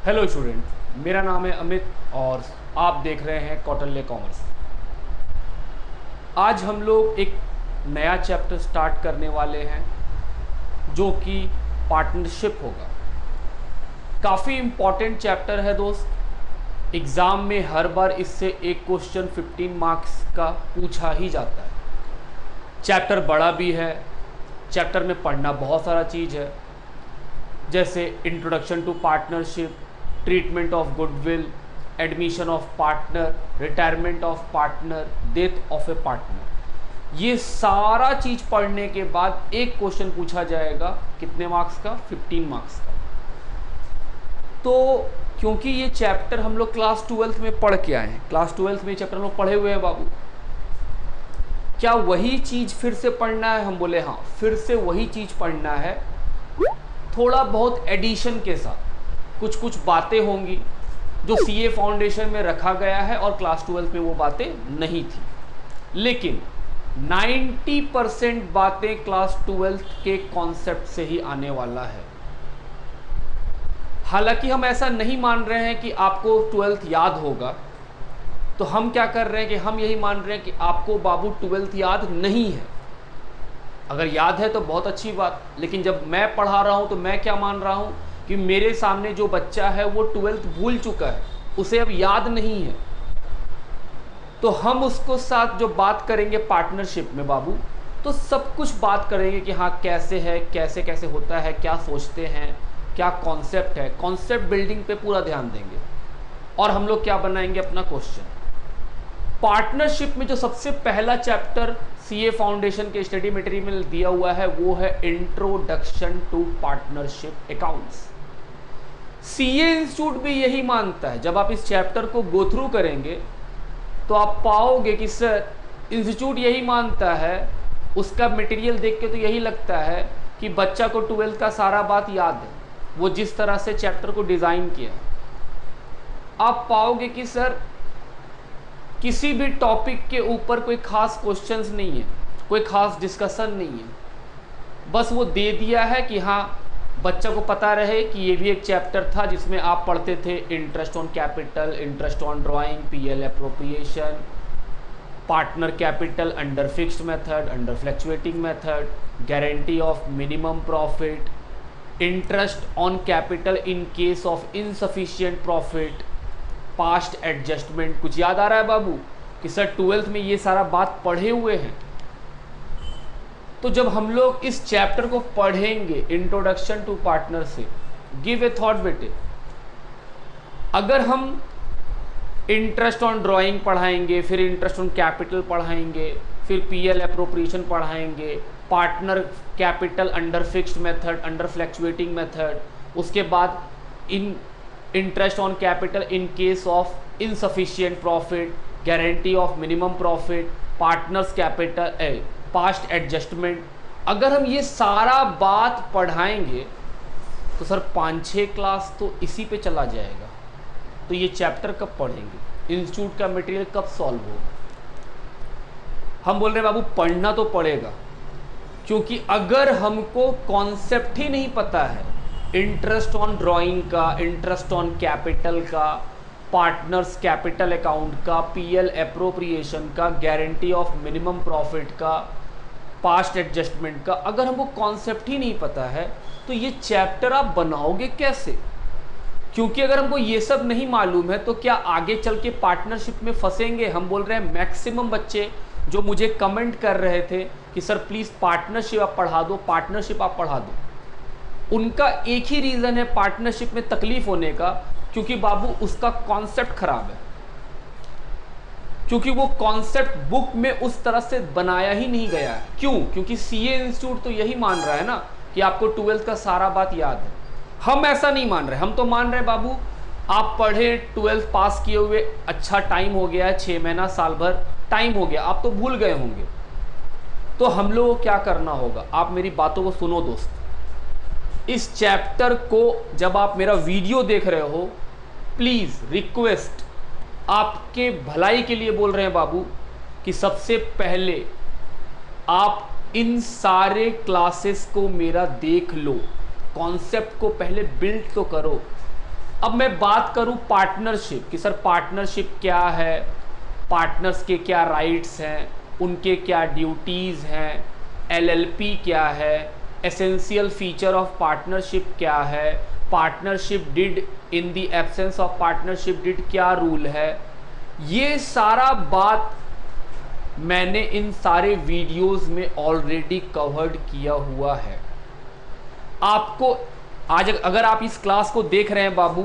Hello student, मेरा नाम है अमित और आप देख रहे हैं कौटिल्य कॉमर्स। आज हम लोग एक नया चैप्टर स्टार्ट करने वाले हैं जो कि पार्टनरशिप होगा। काफ़ी इम्पॉर्टेंट चैप्टर है दोस्त। एग्ज़ाम में हर बार इससे एक क्वेश्चन 15 मार्क्स का पूछा ही जाता है। चैप्टर बड़ा भी है, चैप्टर में पढ़ना बहुत सारा चीज़ है, जैसे introduction to partnership, treatment of goodwill, admission of partner, retirement of partner, death of a partner. ये सारा चीज़ पढ़ने के बाद एक क्वेश्चन पूछा जाएगा, कितने मार्क्स का? 15 मार्क्स का। तो क्योंकि ये चैप्टर हम लोग क्लास 12th में पढ़ के आए हैं, क्लास 12th में चैप्टर हम लोग पढ़े हुए हैं बाबू, क्या वही चीज़ फिर से पढ़ना है? हम बोले हाँ, फिर से वही चीज़ पढ़ना है, थोड़ा बहुत एडिशन के साथ। कुछ कुछ बातें होंगी जो सीए फाउंडेशन में रखा गया है और क्लास 12th में वो बातें नहीं थी, लेकिन 90% बातें क्लास 12th के कॉन्सेप्ट से ही आने वाला है। हालांकि हम ऐसा नहीं मान रहे हैं कि आपको 12th याद होगा, तो हम क्या कर रहे हैं कि हम यही मान रहे हैं कि आपको बाबू 12th याद नहीं है। अगर याद है तो बहुत अच्छी बात, लेकिन जब मैं पढ़ा रहा हूं तो मैं क्या मान रहा हूं कि मेरे सामने जो बच्चा है वो 12th भूल चुका है, उसे अब याद नहीं है। तो हम उसको साथ जो बात करेंगे पार्टनरशिप में बाबू, तो सब कुछ बात करेंगे कि हाँ कैसे है, कैसे कैसे होता है, क्या सोचते हैं, क्या कॉन्सेप्ट है। कॉन्सेप्ट बिल्डिंग पे पूरा ध्यान देंगे और हम लोग क्या बनाएंगे अपना क्वेश्चन। पार्टनरशिप में जो सबसे पहला चैप्टर सीए फाउंडेशन के स्टडी मटेरियल में दिया हुआ है वो है introduction to partnership accounts. CA institute भी यही मानता है। जब आप इस चैप्टर को गो थ्रू करेंगे तो आप पाओगे कि सर इंस्टीट्यूट यही मानता है, उसका मटेरियल देख के तो यही लगता है कि बच्चा को 12th का सारा बात याद है, वो जिस तरह से चैप्टर को डिज़ाइन किया। आप पाओगे कि सर किसी भी टॉपिक के ऊपर कोई खास क्वेश्चंस नहीं है, कोई खास डिस्कशन नहीं है, बस वो दे दिया है कि हाँ बच्चा को पता रहे कि ये भी एक चैप्टर था जिसमें आप पढ़ते थे interest on capital, interest on drawing, PL appropriation, partner capital under fixed method, under fluctuating method, guarantee of minimum profit, interest on capital in case of insufficient profit, past adjustment. कुछ याद आ रहा है बाबू कि सर 12th में ये सारा बात पढ़े हुए हैं। तो जब हम लोग इस चैप्टर को पढ़ेंगे introduction to partnership, give a thought बेटे, अगर हम इंटरेस्ट ऑन ड्राइंग पढ़ाएंगे, फिर इंटरेस्ट ऑन कैपिटल पढ़ाएंगे, फिर पीएल एप्रोप्रिएशन पढ़ाएंगे, partner capital under fixed method, under fluctuating method, उसके बाद interest on capital in case of insufficient profit, guarantee of minimum profit, partners capital, past adjustment, अगर हम ये सारा बात पढ़ाएंगे तो सर 5-6 क्लास तो इसी पे चला जाएगा। तो ये चैप्टर कब पढ़ेंगे, इंस्टीट्यूट का मटेरियल कब सॉल्व होगा? हम बोल रहे हैं बाबू पढ़ना तो पड़ेगा, क्योंकि अगर हमको कॉन्सेप्ट ही नहीं पता है इंटरेस्ट ऑन ड्राइंग का, इंटरेस्ट ऑन कैपिटल का, पार्टनर्स कैपिटल अकाउंट का, पीएल एप्रोप्रिएशन का, गारंटी ऑफ मिनिमम प्रॉफिट का, पास्ट एडजस्टमेंट का, अगर हमको कॉन्सेप्ट ही नहीं पता है तो ये चैप्टर आप बनाओगे कैसे? क्योंकि अगर हमको ये सब नहीं मालूम है तो क्या आगे चल के पार्टनरशिप में फंसेंगे। हम बोल रहे हैं मैक्सिमम बच्चे जो मुझे कमेंट कर रहे थे कि सर प्लीज़ पार्टनरशिप आप पढ़ा दो, पार्टनरशिप आप पढ़ा दो, उनका एक ही रीज़न है पार्टनरशिप में तकलीफ होने का, क्योंकि बाबू उसका कॉन्सेप्ट खराब है, क्योंकि वो कॉन्सेप्ट बुक में उस तरह से बनाया ही नहीं गया है। क्यों? क्योंकि सीए इंस्टीट्यूट तो यही मान रहा है ना कि आपको 12th का सारा बात याद है। हम ऐसा नहीं मान रहे, हम तो मान रहे हैं बाबू आप पढ़े, 12th पास किए हुए अच्छा टाइम हो गया है, 6 महीना साल भर टाइम हो गया, आप तो भूल गए होंगे। तो हम लोगों को क्या करना होगा, आप मेरी बातों को सुनो दोस्त। इस चैप्टर को जब आप मेरा वीडियो देख रहे हो, प्लीज़ रिक्वेस्ट, आपके भलाई के लिए बोल रहे हैं बाबू, कि सबसे पहले आप इन सारे क्लासेस को मेरा देख लो, कॉन्सेप्ट को पहले बिल्ड तो करो। अब मैं बात करूं पार्टनरशिप कि सर पार्टनरशिप क्या है, पार्टनर्स के क्या राइट्स हैं, उनके क्या ड्यूटीज़ हैं, एलएलपी क्या है, एसेंशियल फीचर ऑफ पार्टनरशिप क्या है, partnership did in the absence of partnership did क्या रूल है। ये सारा बात मैंने इन सारे वीडियोस में ऑलरेडी कवर्ड किया हुआ है। आपको आज अगर आप इस क्लास को देख रहे हैं बाबू,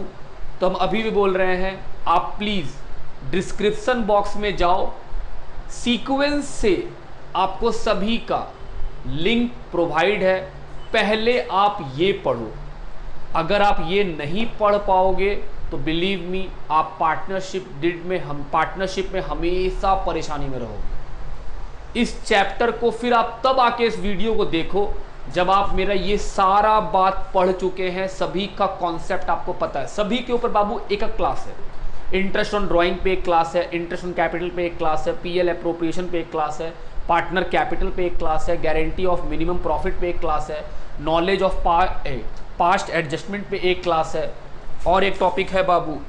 तो हम अभी भी बोल रहे हैं, आप प्लीज़ डिस्क्रिप्शन बॉक्स में जाओ, सीक्वेंस से आपको सभी का लिंक प्रोवाइड है, पहले आप ये पढ़ो। अगर आप ये नहीं पढ़ पाओगे तो बिलीव मी, आप पार्टनरशिप में हमेशा परेशानी में रहोगे। इस चैप्टर को फिर आप तब आके इस वीडियो को देखो जब आप मेरा ये सारा बात पढ़ चुके हैं, सभी का कॉन्सेप्ट आपको पता है। सभी के ऊपर बाबू एक क्लास है। इंटरेस्ट ऑन ड्राइंग पे एक क्लास है, इंटरेस्ट ऑन कैपिटल पे एक क्लास है, पीएल एप्रोप्रिएशन पे एक क्लास है, पार्टनर कैपिटल पे एक क्लास है, गारंटी ऑफ मिनिमम प्रॉफिट पे एक क्लास है, नॉलेज ऑफ पास्ट एडजस्टमेंट पे एक क्लास है, और एक टॉपिक है बाबू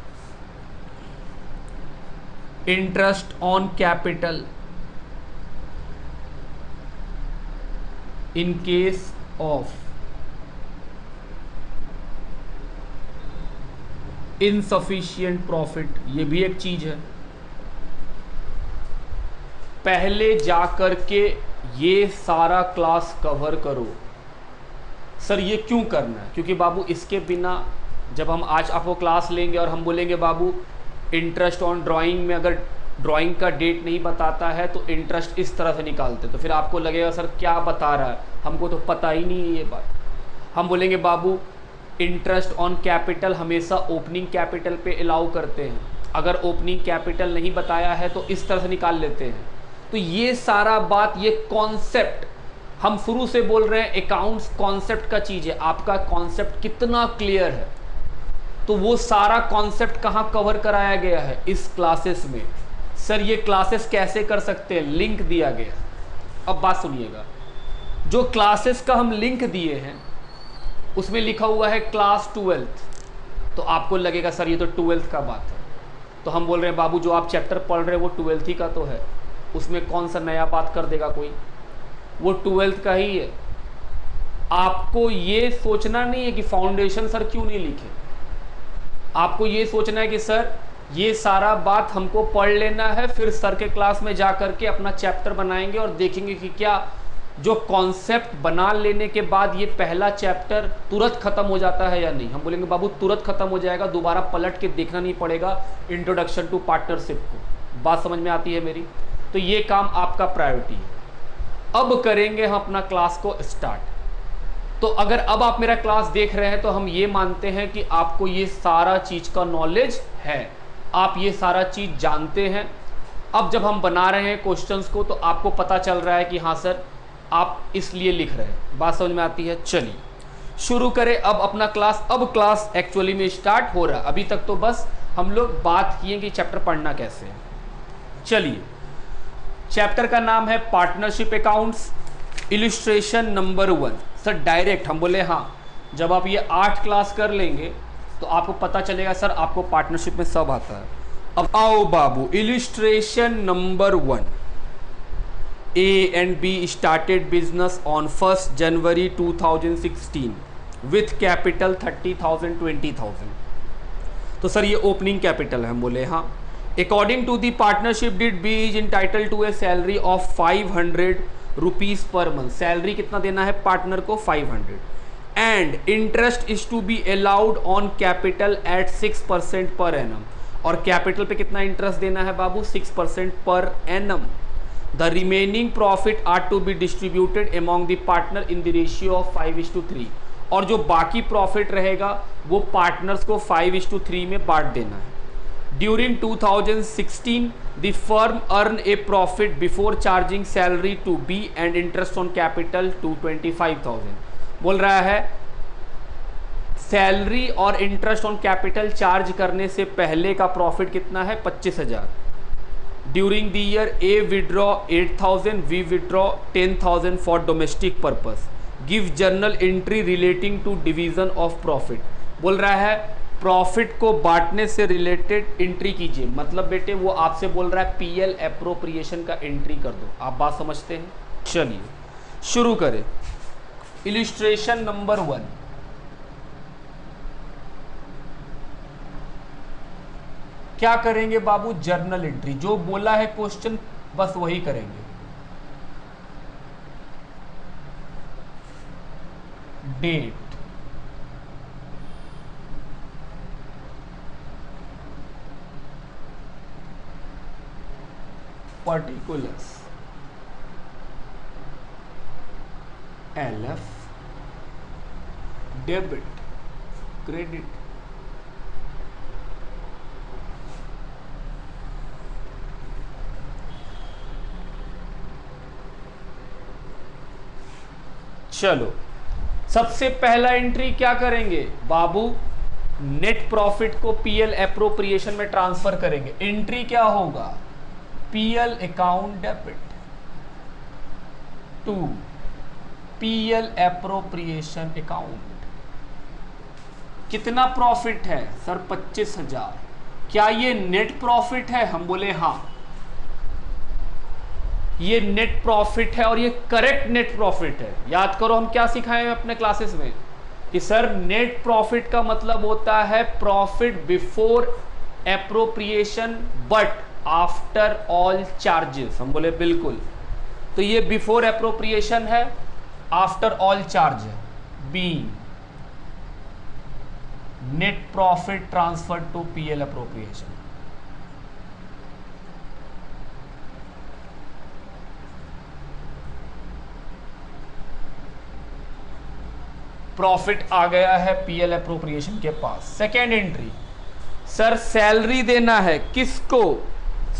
interest on capital in case of insufficient profit, ये भी एक चीज है। पहले जाकर के ये सारा क्लास कवर करो। सर ये क्यों करना है? क्योंकि बाबू इसके बिना जब हम आज आपको क्लास लेंगे और हम बोलेंगे बाबू इंटरेस्ट ऑन ड्राइंग में अगर ड्राइंग का डेट नहीं बताता है तो इंटरेस्ट इस तरह से निकालते, तो फिर आपको लगेगा सर क्या बता रहा है, हमको तो पता ही नहीं है ये बात। हम बोलेंगे बाबू इंटरेस्ट ऑन कैपिटल हमेशा ओपनिंग कैपिटल पे अलाउ करते हैं, अगर ओपनिंग कैपिटल नहीं बताया है तो इस तरह से निकाल लेते हैं। तो ये सारा बात, ये कॉन्सेप्ट हम शुरू से बोल रहे हैं, अकाउंट्स कॉन्सेप्ट का चीज़ है। आपका कॉन्सेप्ट कितना क्लियर है, तो वो सारा कॉन्सेप्ट कहाँ कवर कराया गया है? इस क्लासेस में। सर ये क्लासेस कैसे कर सकते हैं? लिंक दिया गया। अब बात सुनिएगा, जो क्लासेस का हम लिंक दिए हैं उसमें लिखा हुआ है क्लास 12th, तो आपको लगेगा सर ये तो 12th का बात है। तो हम बोल रहे हैं बाबू जो आप चैप्टर पढ़ रहे हैं वो 12th ही का तो है, उसमें कौन सा नया बात कर देगा कोई, वो 12th का ही है। आपको ये सोचना नहीं है कि फाउंडेशन सर क्यों नहीं लिखे, आपको ये सोचना है कि सर ये सारा बात हमको पढ़ लेना है, फिर सर के क्लास में जा करके अपना चैप्टर बनाएंगे और देखेंगे कि क्या जो कॉन्सेप्ट बना लेने के बाद ये पहला चैप्टर तुरंत खत्म हो जाता है या नहीं। हम बोलेंगे बाबू तुरंत खत्म हो जाएगा, दोबारा पलट के देखना नहीं पड़ेगा इंट्रोडक्शन टू पार्टनरशिप को। बात समझ में आती है मेरी? तो ये काम आपका प्रायोरिटी है। अब करेंगे हम अपना क्लास को स्टार्ट। तो अगर अब आप मेरा क्लास देख रहे हैं तो हम ये मानते हैं कि आपको ये सारा चीज़ का नॉलेज है, आप ये सारा चीज़ जानते हैं। अब जब हम बना रहे हैं क्वेश्चंस को तो आपको पता चल रहा है कि हाँ सर आप इसलिए लिख रहे हैं। बात समझ में आती है? चलिए शुरू करें अब अपना क्लास। अब क्लास एक्चुअली में स्टार्ट हो रहा है। अभी तक तो बस हम लोग बात किए कि चैप्टर पढ़ना कैसे है। चलिए, चैप्टर का नाम है partnership accounts, illustration number 1। Sir direct हम बोले हाँ, जब आप ये 8 क्लास कर लेंगे तो आपको पता चलेगा सर आपको पार्टनरशिप में सब आता है। अब आओ बाबू, illustration number 1। A and B started business on 1st January 2016 with capital 30,000 20,000। तो सर ये ओपनिंग कैपिटल है। हम बोले हाँ। According to the partnership did B is entitled to a salary of 500 rupees per month। Salary कितना देना है partner को? 500। And interest is to be allowed on capital at 6% per annum। और कैपिटल पे कितना इंटरेस्ट देना है बाबू? 6% per annum। The remaining profit are to be distributed among the partner in the ratio of 5:3। और जो बाकी प्रॉफिट रहेगा वो पार्टनर्स को 5:3 में बांट देना है। During 2016, the firm earned a profit before charging salary to B and interest on capital to 25,000। बोल रहा है सैलरी और इंटरेस्ट ऑन कैपिटल चार्ज करने से पहले का प्रॉफिट कितना है? 25,000। During the year A withdraw 8,000, B withdraw 10,000 for domestic purpose। Give journal entry relating to division of profit। बोल रहा है प्रॉफिट को बांटने से रिलेटेड एंट्री कीजिए। मतलब बेटे वो आपसे बोल रहा है पीएल एप्रोप्रिएशन का एंट्री कर दो। आप बात समझते हैं? चलिए शुरू करें। इलिस्ट्रेशन नंबर 1, क्या करेंगे बाबू? Journal entry. जो बोला है क्वेश्चन बस वही करेंगे। Date, particulars, LF, debit, credit, चलो सबसे पहला एंट्री क्या करेंगे बाबू? नेट प्रॉफिट को पीएल एप्रोप्रिएशन में ट्रांसफर करेंगे। एंट्री क्या होगा? PL account debit to PL appropriation account. कितना प्रॉफिट है सर? 25,000। क्या ये नेट प्रॉफिट है? हम बोले हाँ, ये नेट प्रॉफिट है और ये करेक्ट नेट प्रॉफिट है। याद करो हम क्या सिखाए हैं अपने क्लासेस में कि सर नेट प्रॉफिट का मतलब होता है profit before appropriation but after all charges. हम बोले बिल्कुल। तो ये बिफोर एप्रोप्रिएशन है, आफ्टर ऑल चार्ज है। Being net profit transfer to PL appropriation. Profit आ गया है पीएल एप्रोप्रिएशन के पास। सेकेंड एंट्री, सर सैलरी देना है किसको?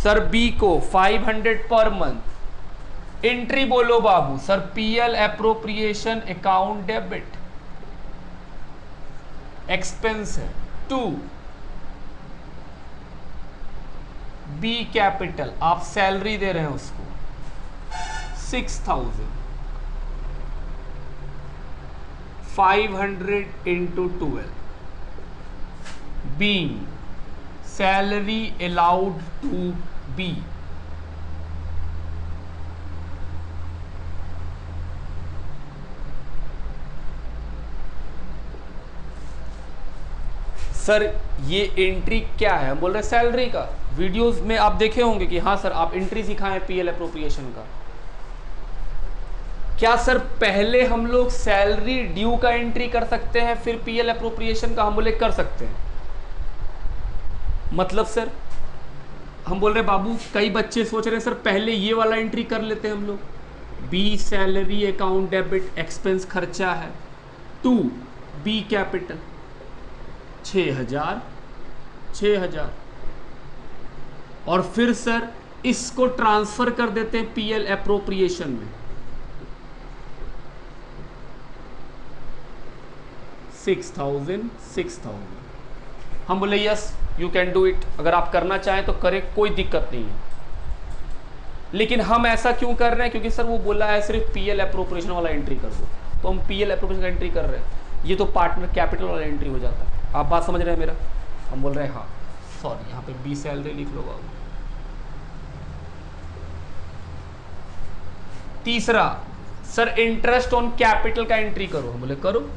सर बी को 500 पर मंथ। एंट्री बोलो बाबू। Sir PL appropriation account debit, expense है टू बी कैपिटल। आप सैलरी दे रहे हैं उसको 6,000, 500 into 12 being salary allowed to be। Sir ये एंट्री क्या है? हम बोल रहे सैलरी का। वीडियोस में आप देखे होंगे कि हाँ सर आप एंट्री सिखाएं पीएल एप्रोप्रिएशन का। क्या सर पहले हम लोग सैलरी ड्यू का एंट्री कर सकते हैं फिर पीएल एप्रोप्रिएशन का? हम बोले कर सकते हैं। मतलब सर हम बोल रहे बाबू कई बच्चे सोच रहे हैं सर पहले ये वाला एंट्री कर लेते हैं हम लोग। B salary account debit, expense खर्चा है टू बी कैपिटल 6,000 और फिर सर इसको ट्रांसफर कर देते हैं पीएल एप्रोप्रिएशन में 6,000। हम बोले yes you can do it. अगर आप करना चाहें तो करें, कोई दिक्कत नहीं है। लेकिन हम ऐसा क्यों कर रहे हैं? क्योंकि सर वो बोला है सिर्फ पीएल एप्रोप्रिएशन वाला एंट्री कर दो, तो हम पीएल एप्रोप्रिएशन का एंट्री कर रहे हैं। ये तो पार्टनर कैपिटल वाला एंट्री हो जाता है। आप बात समझ रहे हैं मेरा? हम बोल रहे हैं हाँ सॉरी, यहाँ पे बी सैलरी लिख लो बाबू। तीसरा, सर इंटरेस्ट ऑन कैपिटल का एंट्री करो। हम बोले करो।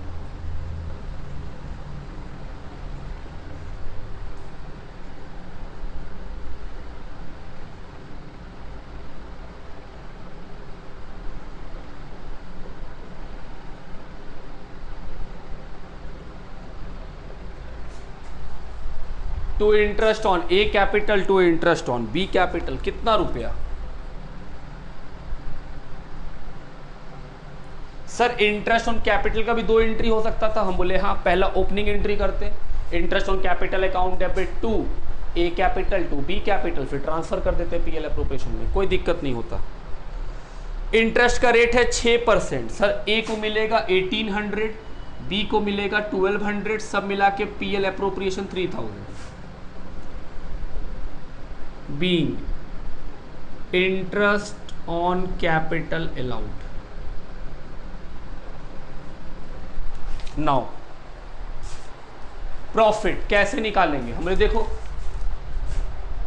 To interest on A capital to interest on B capital, कितना रुपया? सर इंटरेस्ट ऑन कैपिटल का भी दो एंट्री हो सकता था। हम बोले हाँ, पहला ओपनिंग एंट्री करते, interest on capital account debit to A capital to B capital, फिर ट्रांसफर कर देते पीएल एप्रोप्रिएशन में, कोई दिक्कत नहीं होता। इंटरेस्ट का रेट है 6%। सर ए को मिलेगा 1800, बी को मिलेगा 1200, सब मिला के PL appropriation 3000। Being interest on capital allowed. Now profit कैसे निकालेंगे हमने देखो,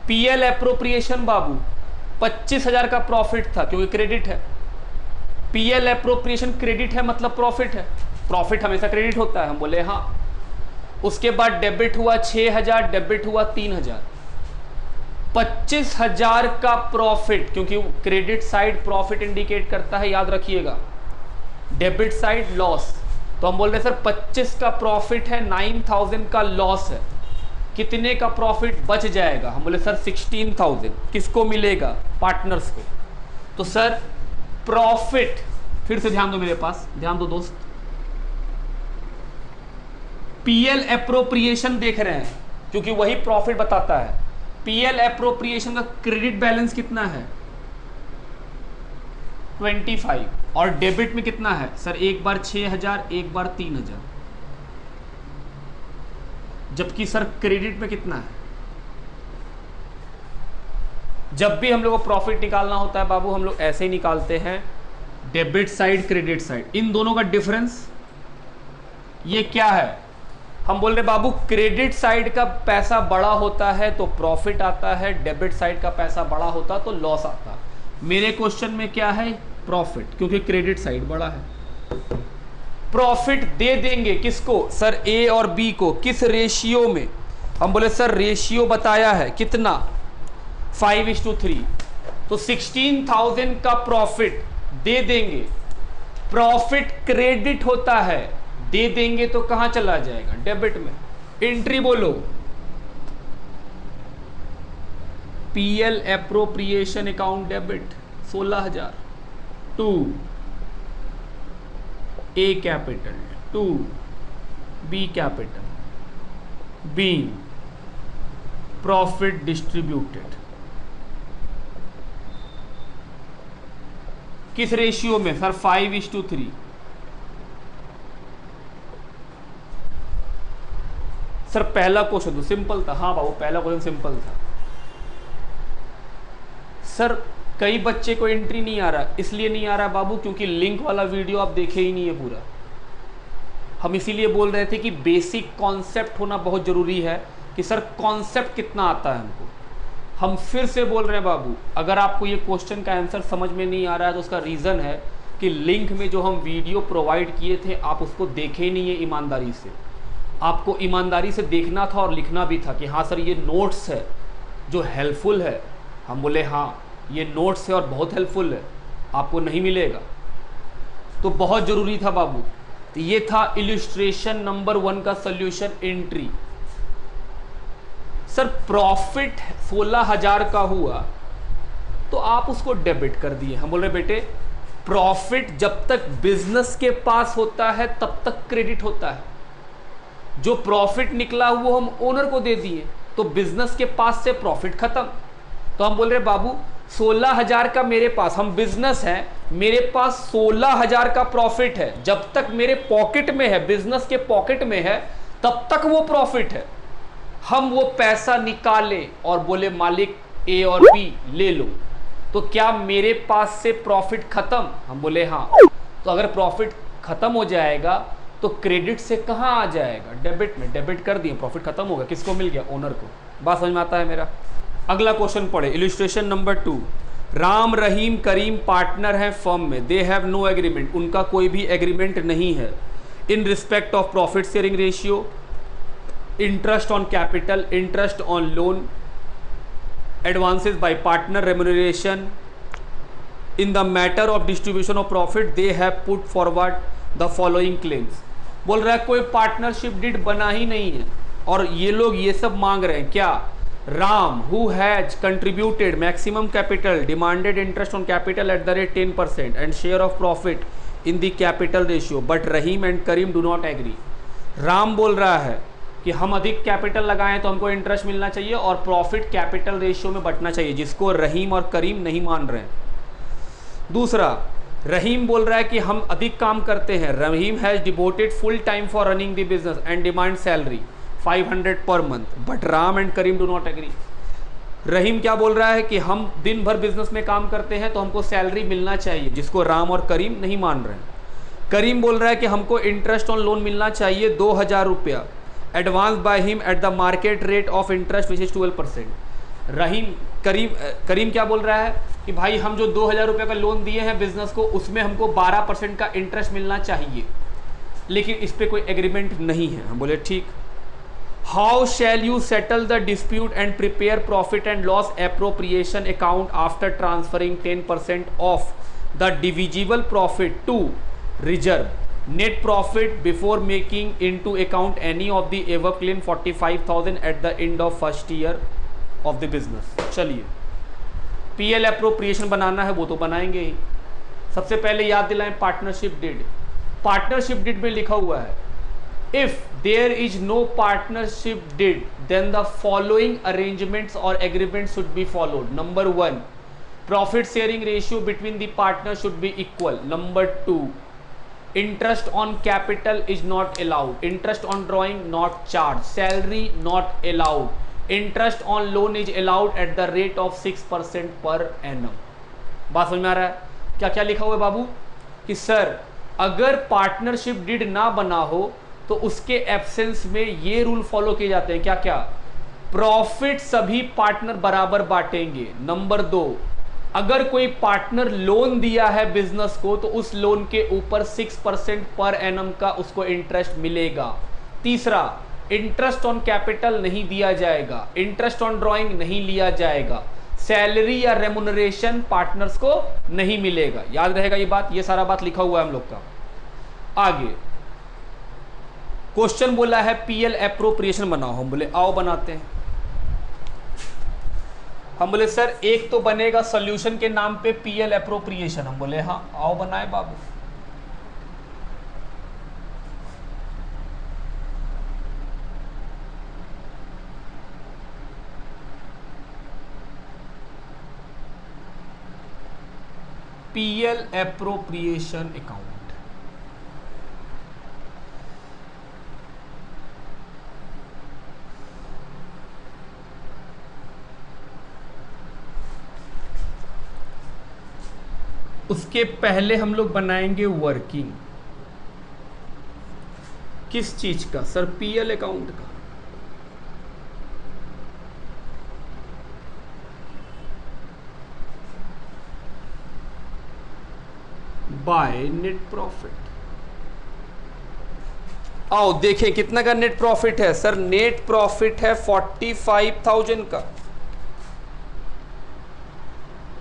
पीएल एप्रोप्रिएशन बाबू 25,000 का प्रॉफिट था क्योंकि क्रेडिट है। पीएल एप्रोप्रिएशन क्रेडिट है मतलब प्रॉफिट है, प्रॉफिट हमेशा क्रेडिट होता है, हम बोले हाँ। उसके बाद डेबिट हुआ 6,000, डेबिट हुआ 3,000, 25,000 का प्रॉफिट, क्योंकि क्रेडिट साइड प्रॉफिट इंडिकेट करता है, याद रखिएगा, डेबिट साइड लॉस। तो हम बोल रहे हैं सर 25 का प्रॉफिट है, 9,000 का लॉस है, कितने का प्रॉफिट बच जाएगा? हम बोले सर 16,000। किसको मिलेगा? पार्टनर्स को। तो सर प्रॉफिट, फिर से ध्यान दो मेरे पास, ध्यान दो दोस्त, पीएल एप्रोप्रिएशन देख रहे हैं क्योंकि वही प्रॉफिट बताता है। पीएल एप्रोप्रिएशन का क्रेडिट बैलेंस कितना है? 25। और डेबिट में कितना है सर? एक बार 6,000, एक बार 3,000, जबकि सर क्रेडिट में कितना है? जब भी हम लोग को प्रॉफिट निकालना होता है बाबू, हम लोग ऐसे ही निकालते हैं, डेबिट साइड क्रेडिट साइड, इन दोनों का डिफरेंस ये क्या है? हम बोल रहे बाबू क्रेडिट साइड का पैसा बड़ा होता है तो प्रॉफिट आता है, डेबिट साइड का पैसा बड़ा होता तो लॉस आता। मेरे क्वेश्चन में क्या है? प्रॉफिट, क्योंकि क्रेडिट साइड बड़ा है। प्रॉफिट दे देंगे किसको? सर ए और बी को। किस रेशियो में? हम बोले सर रेशियो बताया है कितना? 5:3। तो 16,000 का प्रॉफिट दे देंगे। प्रॉफिट क्रेडिट होता है, दे देंगे तो कहां चला जाएगा? डेबिट में। एंट्री बोलो, PL appropriation account debit 16,000 to A capital, to B capital, B profit distributed. किस रेशियो में सर? 5:3। सर पहला क्वेश्चन तो सिंपल था। हाँ बाबू पहला क्वेश्चन सिंपल था। सर कई बच्चे को एंट्री नहीं आ रहा, इसलिए नहीं आ रहा बाबू क्योंकि लिंक वाला वीडियो आप देखे ही नहीं है पूरा। हम इसीलिए बोल रहे थे कि बेसिक कॉन्सेप्ट होना बहुत जरूरी है कि सर कॉन्सेप्ट कितना आता है हमको। हम फिर से बोल रहे हैं बाबू, अगर आपको ये क्वेश्चन का आंसर समझ में नहीं आ रहा है तो उसका रीज़न है कि लिंक में जो हम वीडियो प्रोवाइड किए थे आप उसको देखे ही नहीं है ईमानदारी से। आपको ईमानदारी से देखना था और लिखना भी था कि हाँ सर ये नोट्स है जो हेल्पफुल है। हम बोले हाँ ये नोट्स है और बहुत हेल्पफुल है, आपको नहीं मिलेगा। तो बहुत ज़रूरी था बाबू। तो ये था इलिस्ट्रेशन नंबर 1 का सॉल्यूशन, एंट्री। सर प्रॉफिट 16,000 का हुआ तो आप उसको डेबिट कर दिए। हम बोल रहे बेटे प्रॉफिट जब तक बिजनेस के पास होता है तब तक क्रेडिट होता है। जो प्रॉफिट निकला वो हम ओनर को दे दिए तो बिजनेस के पास से प्रॉफिट खत्म। तो हम बोल रहे बाबू 16,000 का मेरे पास, हम बिजनेस है, मेरे पास 16,000 का प्रॉफिट है। जब तक मेरे पॉकेट में है, बिजनेस के पॉकेट में है, तब तक वो प्रॉफिट है। हम वो पैसा निकाले और बोले मालिक ए और बी ले लो, तो क्या मेरे पास से प्रॉफिट खत्म? हम बोले हाँ। तो अगर प्रॉफिट खत्म हो जाएगा तो क्रेडिट से कहाँ आ जाएगा? डेबिट में। डेबिट कर दिए, प्रॉफिट खत्म होगा, किसको मिल गया? ओनर को। बात समझ में आता है मेरा? अगला क्वेश्चन पढ़े, इलिस्ट्रेशन नंबर 2। राम रहीम करीम पार्टनर हैं फर्म में, दे हैव नो एग्रीमेंट, उनका कोई भी एग्रीमेंट नहीं है in respect of profit sharing ratio, interest on capital, interest on loan, advances bye partner, remuneration. In the matter of distribution of profit they have put forward the following claims. बोल रहा है कोई partnership deed बना ही नहीं है और ये लोग ये सब मांग रहे हैं क्या? Ram who has contributed maximum capital demanded interest on capital at the rate 10% and share of profit in the capital ratio, but Rahim and Karim do not agree। Ram बोल रहा है कि हम अधिक कैपिटल लगाएं तो हमको इंटरेस्ट मिलना चाहिए और प्रॉफिट कैपिटल रेशियो में बंटना चाहिए, जिसको रहीम और करीम नहीं मान रहे हैं। दूसरा, रहीम बोल रहा है कि हम अधिक काम करते हैं। Rahim has devoted full time for running the business and demand salary 500 per month, but Ram and Karim do not agree. Rahim क्या बोल रहा है कि हम दिन भर बिजनेस में काम करते हैं तो हमको सैलरी मिलना चाहिए, जिसको राम और करीम नहीं मान रहे हैं। करीम बोल रहा है कि हमको इंटरेस्ट ऑन लोन मिलना चाहिए 2,000 रुपया advance by him at the market rate of interest which is 12%। करीम क्या बोल रहा है कि भाई हम जो 2000 रुपये का लोन दिए हैं बिजनेस को, उसमें हमको 12% का इंटरेस्ट मिलना चाहिए, लेकिन इस पर कोई एग्रीमेंट नहीं है। हम बोले ठीक। How shall you settle the dispute and prepare profit and loss appropriation account after transferring 10% of the divisible profit to reserve net profit before making into account any of the ever claim 45,000 at the end of first year of the business. चलिए, PL appropriation बनाना है वो तो बनाएंगे ही। सबसे पहले याद दिलाएं पार्टनरशिप डिड। पार्टनरशिप डिड में लिखा हुआ है if there is no partnership deed then the following arrangements और agreement should be followed. Number 1, profit sharing ratio between the partner should be equal. Number 2, interest on capital is not allowed, interest on drawing not charged, salary not allowed, interest on loan is allowed at the rate of 6% per annum। बात समझ में आ रहा है? क्या क्या लिखा हुआ है बाबू कि सर अगर पार्टनरशिप डिड ना बना हो तो उसके एब्सेंस में ये रूल फॉलो किए जाते हैं। क्या क्या? प्रॉफिट सभी पार्टनर बराबर बांटेंगे। नंबर 2, अगर कोई पार्टनर लोन दिया है बिजनेस को तो उस लोन के ऊपर 6% पर एनम का उसको इंटरेस्ट मिलेगा। तीसरा, इंटरेस्ट ऑन कैपिटल नहीं दिया जाएगा, इंटरेस्ट ऑन ड्राइंग नहीं लिया जाएगा, सैलरी या रेमुनरेशन पार्टनर्स को नहीं मिलेगा। याद रहेगा ये बात, ये सारा बात लिखा हुआ है हम लोग का। आगे क्वेश्चन बोला है पीएल एप्रोप्रिएशन बनाओ। हम बोले आओ बनाते हैं। हम बोले सर एक तो बनेगा सॉल्यूशन के नाम पे पीएल एप्रोप्रिएशन। हम बोले हाँ आओ बनाए बाबू। PL appropriation account. उसके पहले हम लोग बनाएंगे वर्किंग। किस चीज का सर? पीएल अकाउंट का। By net profit. आओ देखें कितना का नेट प्रॉफिट है। सर नेट प्रॉफिट है 45,000 का।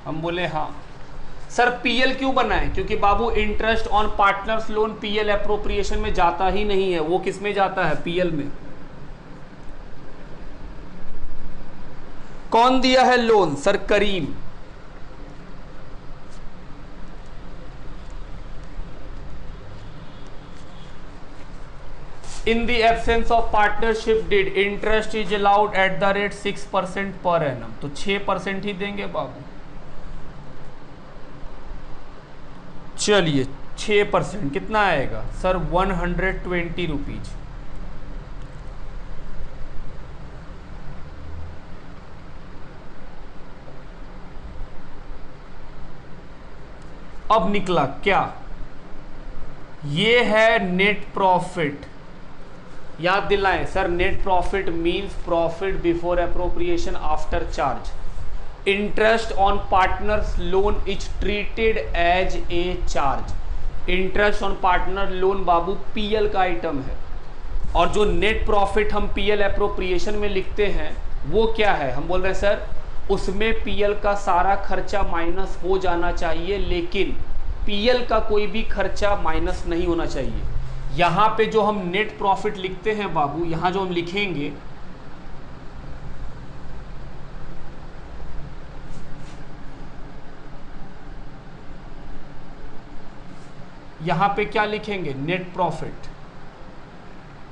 हम बोले हाँ। सर पीएल क्यों बनाए? क्योंकि बाबू interest on partners loan PL appropriation में जाता ही नहीं है। वो किस में जाता है? पीएल में। कौन दिया है loan? Sir Karim. In the absence of partnership deed interest is allowed at the rate 6% per annum. तो 6% ही देंगे बाबू। चलिए 6% कितना आएगा सर? 120 रुपीज। अब निकला क्या? ये है नेट प्रॉफिट। याद दिलाएं sir, net profit means profit before appropriation after charge. Interest on partners loan is treated as a charge. Interest on partner loan बाबू पीएल का आइटम है। और जो नेट प्रॉफिट हम पीएल एप्रोप्रिएशन में लिखते हैं वो क्या है? हम बोल रहे हैं सर उसमें पीएल का सारा खर्चा माइनस हो जाना चाहिए, लेकिन पीएल का कोई भी खर्चा माइनस नहीं होना चाहिए। यहाँ पे जो हम नेट प्रॉफिट लिखते हैं बाबू, यहाँ जो हम लिखेंगे यहाँ पे क्या लिखेंगे? नेट प्रॉफिट,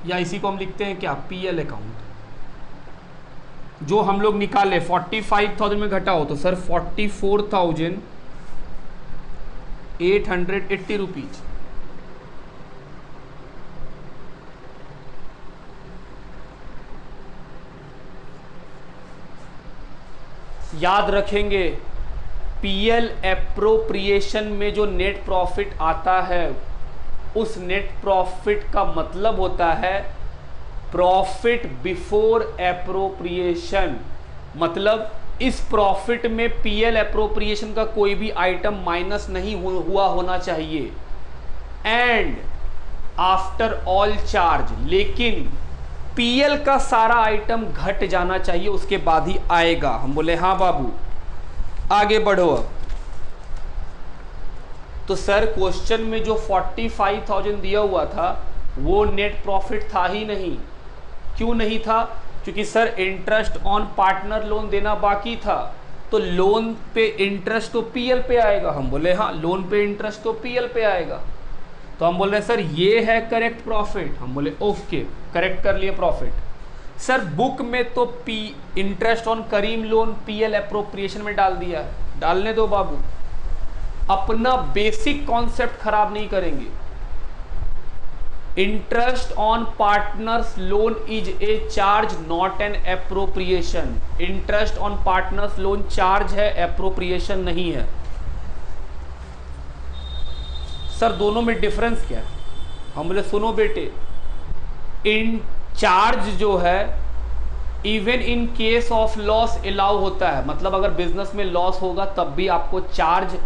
या इसी को हम लिखते हैं क्या? PL account. जो हम लोग निकाले 45,000 में घटाओ तो सर 44,880 रुपीज। याद रखेंगे पीएल एप्रोप्रिएशन में जो नेट प्रॉफिट आता है उस नेट प्रॉफिट का मतलब होता है प्रॉफिट बिफोर एप्रोप्रिएशन, मतलब इस प्रॉफिट में पीएल एप्रोप्रिएशन का कोई भी आइटम माइनस नहीं हुआ होना चाहिए। एंड आफ्टर ऑल चार्ज, लेकिन पीएल का सारा आइटम घट जाना चाहिए, उसके बाद ही आएगा। हम बोले हाँ बाबू, आगे बढ़ो। अब तो सर क्वेश्चन में जो 45,000 दिया हुआ था वो नेट प्रॉफिट था ही नहीं। क्यों नहीं था? क्योंकि sir interest on partner loan देना बाकी था, तो लोन पे इंटरेस्ट तो पीएल पे आएगा। हम बोले हाँ, लोन पे इंटरेस्ट तो पीएल पे आएगा। तो हम बोल रहे हैं सर ये है करेक्ट प्रॉफिट। हम बोले ओके, करेक्ट कर लिए प्रॉफिट। सर बुक में तो P interest on Karim loan PL appropriation में डाल दिया है। डालने दो बाबू, अपना बेसिक कॉन्सेप्ट खराब नहीं करेंगे। Interest on partners loan is a charge not an appropriation. Interest on partners loan charge है, एप्रोप्रिएशन नहीं है। सर दोनों में डिफरेंस क्या है? हम बोले सुनो बेटे, इन चार्ज जो है even in case of loss allow होता है, मतलब अगर बिजनेस में लॉस होगा तब भी आपको चार्ज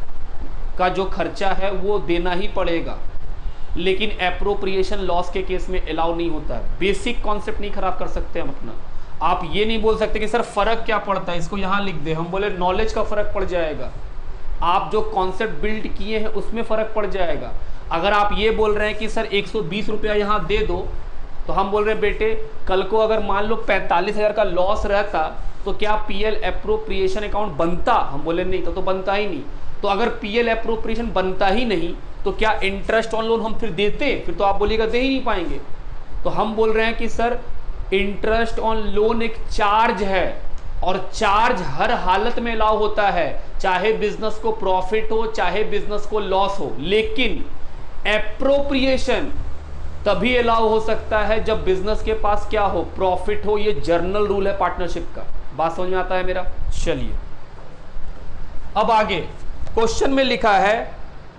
का जो खर्चा है वो देना ही पड़ेगा, लेकिन एप्रोप्रिएशन लॉस के केस में अलाउ नहीं होता है। बेसिक कॉन्सेप्ट नहीं खराब कर सकते हम अपना। आप ये नहीं बोल सकते कि सर फर्क क्या पड़ता है, इसको यहाँ लिख दे। हम बोले नॉलेज का फर्क पड़ जाएगा, आप जो कॉन्सेप्ट बिल्ड किए हैं उसमें फ़र्क पड़ जाएगा। अगर आप ये बोल रहे हैं कि सर 120 रुपया यहाँ दे दो, तो हम बोल रहे हैं बेटे कल को अगर मान लो 45,000 का लॉस रहता तो क्या पीएल एप्रोप्रिएशन अकाउंट बनता? हम बोले नहीं, तो बनता ही नहीं। तो अगर पीएल एप्रोप्रिएशन बनता ही नहीं तो क्या इंटरेस्ट ऑन लोन हम फिर देते? फिर तो आप बोलिएगा दे ही नहीं पाएंगे। तो हम बोल रहे हैं कि सर इंटरेस्ट ऑन लोन एक चार्ज है, और चार्ज हर हालत में अलाउ होता है, चाहे बिजनेस को प्रॉफिट हो चाहे बिजनेस को लॉस हो। लेकिन एप्रोप्रिएशन तभी अलाउ हो सकता है जब बिजनेस के पास क्या हो, प्रॉफिट हो। ये जर्नल रूल है पार्टनरशिप का। बात समझ में आता है मेरा? चलिए अब आगे क्वेश्चन में लिखा है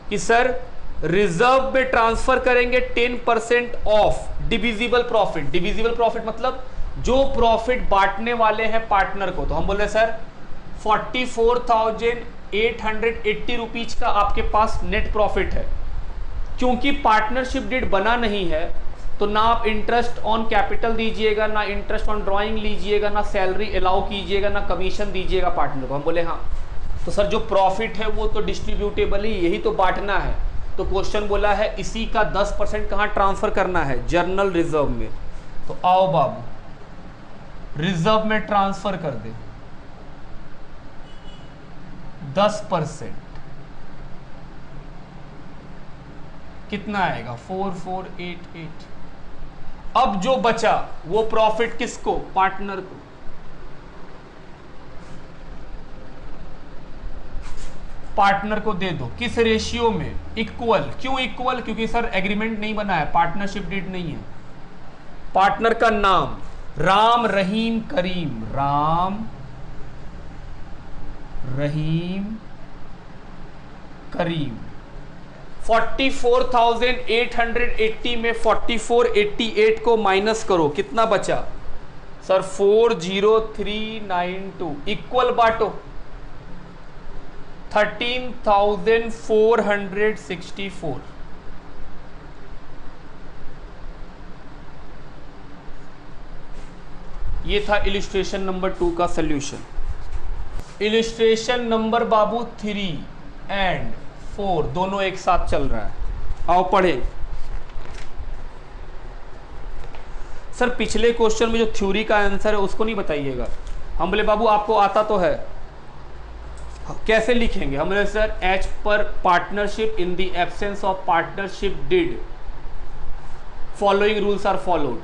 कि सर रिजर्व में ट्रांसफर करेंगे 10% of divisible profit. Divisible profit मतलब जो प्रॉफिट बांटने वाले हैं पार्टनर को। तो हम बोल रहे सर 44,880 रुपीज का आपके पास नेट प्रॉफिट है। क्योंकि पार्टनरशिप डीड बना नहीं है तो ना आप इंटरेस्ट ऑन कैपिटल दीजिएगा, ना इंटरेस्ट ऑन ड्राइंग लीजिएगा, ना सैलरी अलाउ कीजिएगा, ना कमीशन दीजिएगा पार्टनर को। हम बोले हाँ। तो सर जो प्रॉफिट है वो तो डिस्ट्रीब्यूटेबल ही, यही तो बांटना है। तो क्वेश्चन बोला है इसी का 10% कहाँ ट्रांसफर करना है? जर्नल रिजर्व में। तो आओ बाबू रिजर्व में ट्रांसफर कर दे 10%। कितना आएगा? 4488। अब जो बचा वो प्रॉफिट किसको? पार्टनर को। पार्टनर को दे दो। किस रेशियो में? इक्वल। क्यों इक्वल? क्योंकि सर एग्रीमेंट नहीं बना है, पार्टनरशिप डीड नहीं है। पार्टनर का नाम राम रहीम करीम, राम रहीम करीम। 44,880 में 4488 को माइनस करो, कितना बचा? सर 40392। इक्वल बांटो 13,464। ये था इलिस्ट्रेशन नंबर 2 का solution. Illustration number Babu 3 and 4 दोनों एक साथ चल रहा है। आओ पढ़े। सर पिछले क्वेश्चन में जो थ्योरी का आंसर है उसको नहीं बताइएगा। हम बोले बाबू आपको आता तो है, कैसे लिखेंगे? हम बोले sir as per partnership in the absence of partnership deed following rules are followed.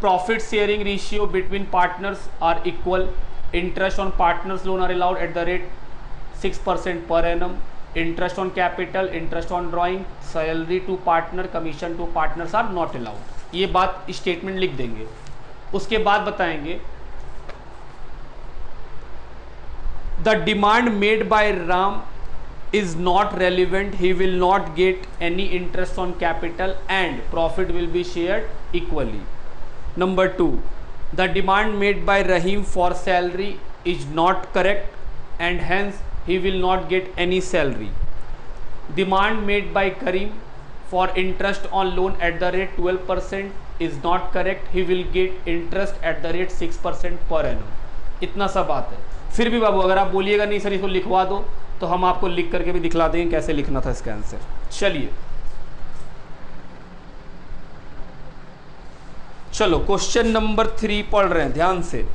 Profit sharing ratio between partners are equal. Interest on partners loan are allowed at the rate 6% per annum. Interest on capital, interest on drawing, salary to partner, commission to partners are not allowed. ये बात statement लिख देंगे। उसके बाद बताएंगे the demand made by Ram is not relevant, he will not get any interest on capital and profit will be shared equally. Number 2, the demand made by Rahim for salary is not correct and hence he will not get any salary. Demand made by Karim for interest on loan at the rate 12% is not correct. He will get interest at the rate 6% per annum. इतना सा बात है. फिर भी बाबू अगर आप बोलिएगा नहीं सर इसको लिखवा दो तो हम आपको लिख करके भी दिखला देंगे कैसे लिखना था इसका आंसर. चलिए चलो क्वेश्चन नंबर 3 पढ़ रहे हैं ध्यान से.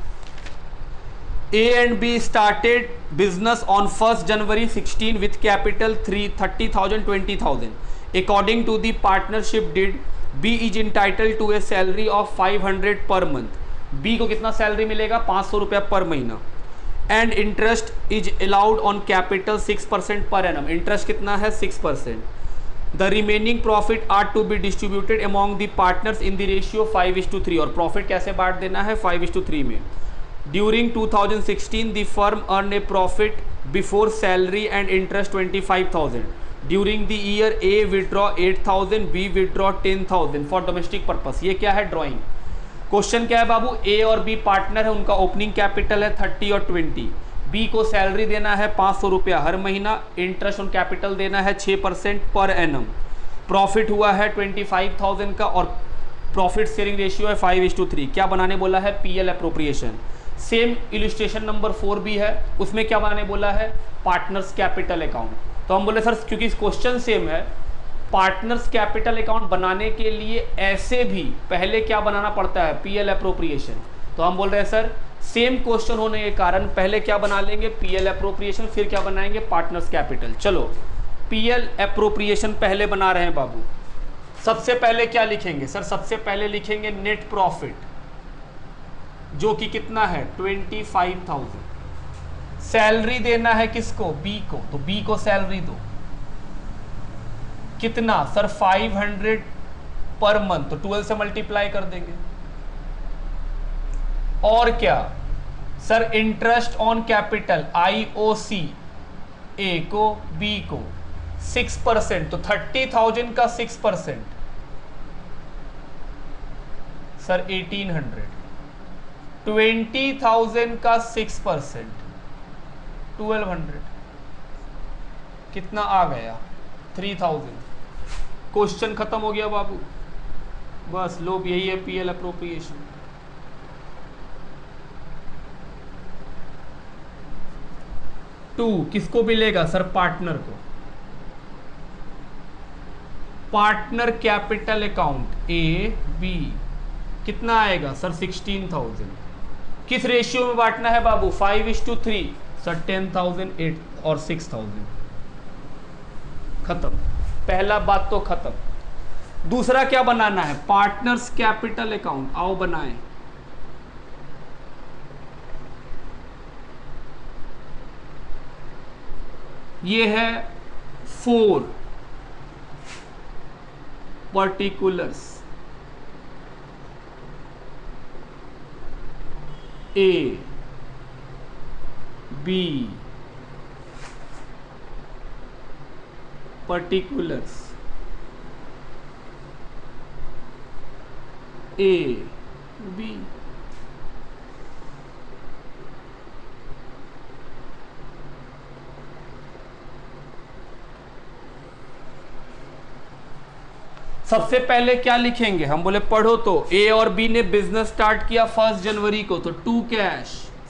A and B started business on 1st January 16 with capital 30,000 20,000. According to the partnership deed, B is entitled to a salary of 500 per month. B को कितना सैलरी मिलेगा? 500 रुपया पर महीना. And interest is allowed on capital 6% per annum. Interest कितना है? 6%. The remaining profit are to be distributed among the partners in the ratio 5:3. और profit कैसे बांट देना है? 5:3 में. During 2016, the firm earned a profit before salary and interest 25,000. During the year A withdraw 8,000, B withdraw 10,000 for domestic purpose. ये क्या है? Drawing. Question क्या है बाबू? A और B पार्टनर है, उनका ओपनिंग कैपिटल है 30 और 20. B को सैलरी देना है 500 रुपया हर महीना, इंटरेस्ट ऑन कैपिटल देना है 6% पर एनम. प्रॉफिट हुआ है 25,000 का और प्रॉफिट शेयरिंग रेशियो है 5:3. क्या बनाने बोला है? PL appropriation. Same illustration number 4 भी है, उसमें क्या बनाने बोला है? Partners capital account. तो हम बोले सर क्योंकि क्वेश्चन सेम है, पार्टनर्स कैपिटल अकाउंट बनाने के लिए ऐसे भी पहले क्या बनाना पड़ता है? PL appropriation. तो हम बोल रहे हैं सर सेम क्वेश्चन होने के कारण पहले क्या बना लेंगे? PL अप्रोप्रिएशन, फिर क्या बनाएंगे? Partners capital. चलो PL अप्रोप्रिएशन पहले बना रहे हैं बाबू. सबसे पहले क्या लिखेंगे सर? सबसे पहले लिखेंगे नेट प्रॉफिट, जो कि कितना है? 25,000. सैलरी देना है किसको? B को. तो B को सैलरी दो. कितना सर? 500 per month. तो 12 से मल्टीप्लाई कर देंगे. और क्या sir? Interest on capital IOC A को, B को 6%. तो 30,000 का 6% सर 1800. 20,000 का 6% 1200. कितना आ गया? 3,000. क्वेश्चन खत्म हो गया बाबू. बस लो, यही है PL अप्रोप्रिएशन. टू किसको मिलेगा सर? पार्टनर को. Partner capital account A B कितना आएगा सर? 16,000. किस रेशियो में बांटना है बाबू? 5:3. सर 10,000 8 और 6,000. खत्म. पहला बात तो खत्म. दूसरा क्या बनाना है? Partners capital account. आओ बनाएं. ये है 4 particulars. A B particulars A B. सबसे पहले क्या लिखेंगे? हम बोले पढ़ो तो. A और B ने बिजनेस स्टार्ट किया 1 जनवरी को, तो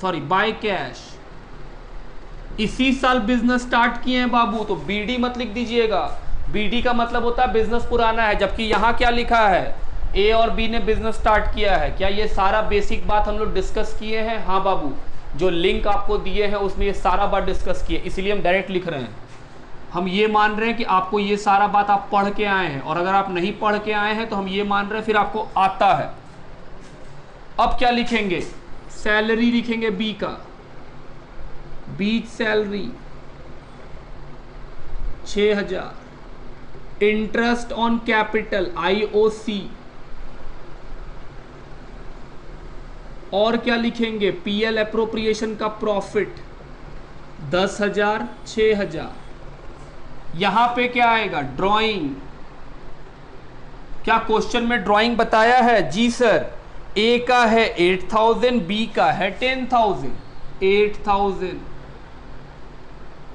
बाय कैश. इसी साल बिजनेस स्टार्ट किए हैं बाबू, तो BD मत लिख दीजिएगा. BD का मतलब होता है बिजनेस पुराना है, जबकि यहां क्या लिखा है? A और B ने बिजनेस स्टार्ट किया है. क्या ये सारा बेसिक बात हम लोग डिस्कस किए हैं? हाँ बाबू, जो लिंक आपको दिए हैं उसमें ये सारा बात डिस्कस किए, इसलिए हम डायरेक्ट लिख रहे हैं. हम ये मान रहे हैं कि आपको ये सारा बात आप पढ़ के आए हैं, और अगर आप नहीं पढ़ के आए हैं तो हम ये मान रहे हैं फिर आपको आता है. अब क्या लिखेंगे? सैलरी लिखेंगे B का. बीच salary 6,000. Interest on capital IOC. और क्या लिखेंगे? PL अप्रोप्रिएशन का प्रॉफिट 10,000 6,000. यहां पे क्या आएगा? ड्राइंग. क्या क्वेश्चन में ड्राइंग बताया है? जी सर. ए का है 8,000, बी का है 10,000, 8,000,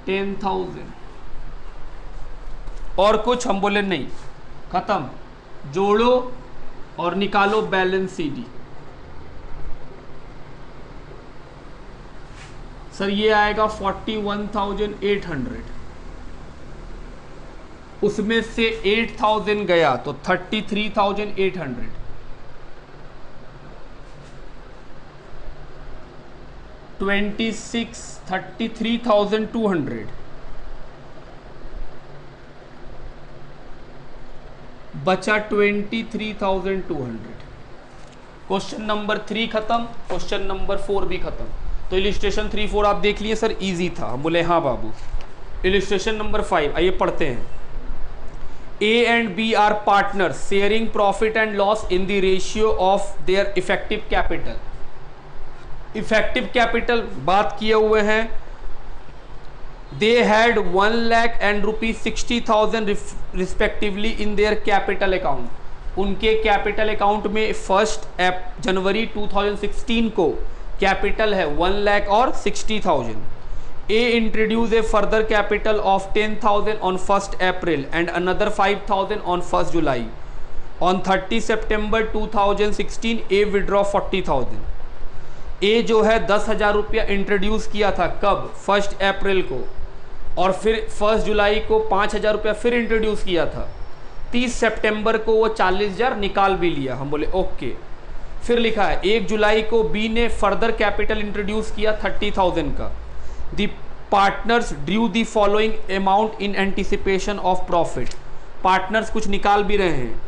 10,000 और कुछ, हम बोले नहीं, खत्म, जोड़ो और निकालो बैलेंस सीडी। सर ये आएगा 41,800, उसमें से 8,000 गया तो 33,800, 33,200 बचा 23,200। क्वेश्चन नंबर 3 खत्म, क्वेश्चन नंबर 4 भी खत्म। तो इलिस्ट्रेशन 3 4 आप देख लिए सर, इजी था। हम बोले हाँ बाबू। इलिस्ट्रेशन नंबर 5 आइए पढ़ते हैं। A and B are partners sharing profit and loss in the ratio of their effective capital. Effective capital बात किए हुए हैं। They had 1 lakh and ₹60,000 respectively in their capital account. उनके कैपिटल अकाउंट में 1 जनवरी 2016 को कैपिटल है 1 लाख और 60,000। A introduce A further capital of 10,000 on 1 April and another 5,000 on 1 July. On 30 September 2016 A withdraw 40,000। ए जो है 10,000 रुपया इंट्रोड्यूस किया था, कब? 1 अप्रैल को, और फिर 1 जुलाई को 5,000 रुपया फिर इंट्रोड्यूस किया था। 30 सितंबर को वो 40,000 निकाल भी लिया। हम बोले ओके। फिर लिखा है 1 जुलाई को बी ने फर्दर कैपिटल इंट्रोड्यूस किया 30,000 का। The partners drew the following amount in anticipation of profit. Partners कुछ निकाल भी रहे हैं।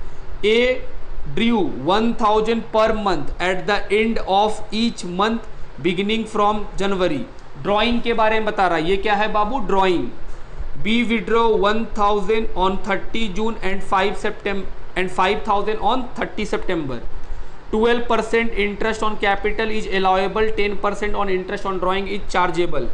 A drew 1,000 per month at the end of each month beginning from January. Drawing के बारे में बता रहा है, ये क्या है बाबू? Drawing. B withdraw 1,000 on 30 June and 5,000 on 30 September. 12% interest on capital is allowable, 10% on interest on drawing is chargeable.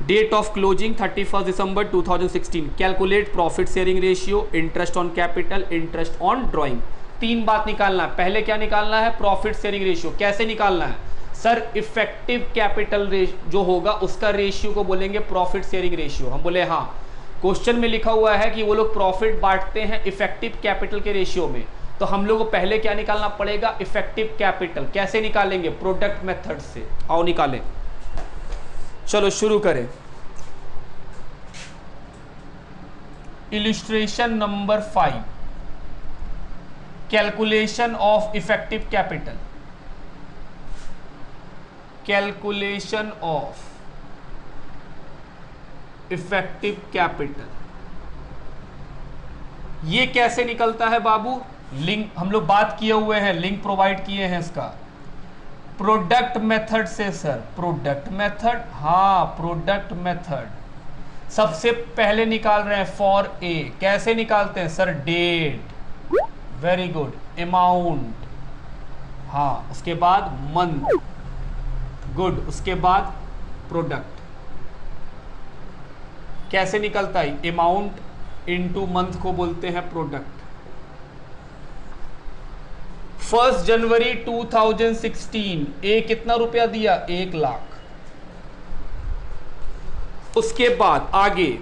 Date of closing 31 December 2016। Calculate profit sharing ratio, interest on capital, interest on drawing. 3 बात निकालना है। पहले क्या निकालना है? Profit sharing ratio. कैसे निकालना है सर? इफेक्टिव कैपिटल जो होगा उसका रेशियो को बोलेंगे प्रॉफिट शेयरिंग रेशियो। हम बोले हाँ। क्वेश्चन में लिखा हुआ है कि वो लोग प्रॉफिट बांटते हैं इफेक्टिव कैपिटल के रेशियो में, तो हम लोग को पहले क्या निकालना पड़ेगा? Effective capital. कैसे निकालेंगे? प्रोडक्ट मेथड से। आओ निकालें, चलो शुरू करें। Illustration number 5, calculation of effective capital. Calculation of effective capital ये कैसे निकलता है बाबू? लिंक हम लोग बात किए हुए हैं, लिंक प्रोवाइड किए हैं इसका। प्रोडक्ट मेथड से सर, प्रोडक्ट मेथड, हाँ प्रोडक्ट मेथड। सबसे पहले निकाल रहे हैं फॉर ए। कैसे निकालते हैं sir? Date, very good. Amount, हाँ, उसके बाद मंथ, गुड। उसके बाद प्रोडक्ट। कैसे निकलता है? अमाउंट इनटू मंथ को बोलते हैं प्रोडक्ट। 1 जनवरी 2016 ए कितना रुपया दिया? 1 लाख। उसके बाद आगे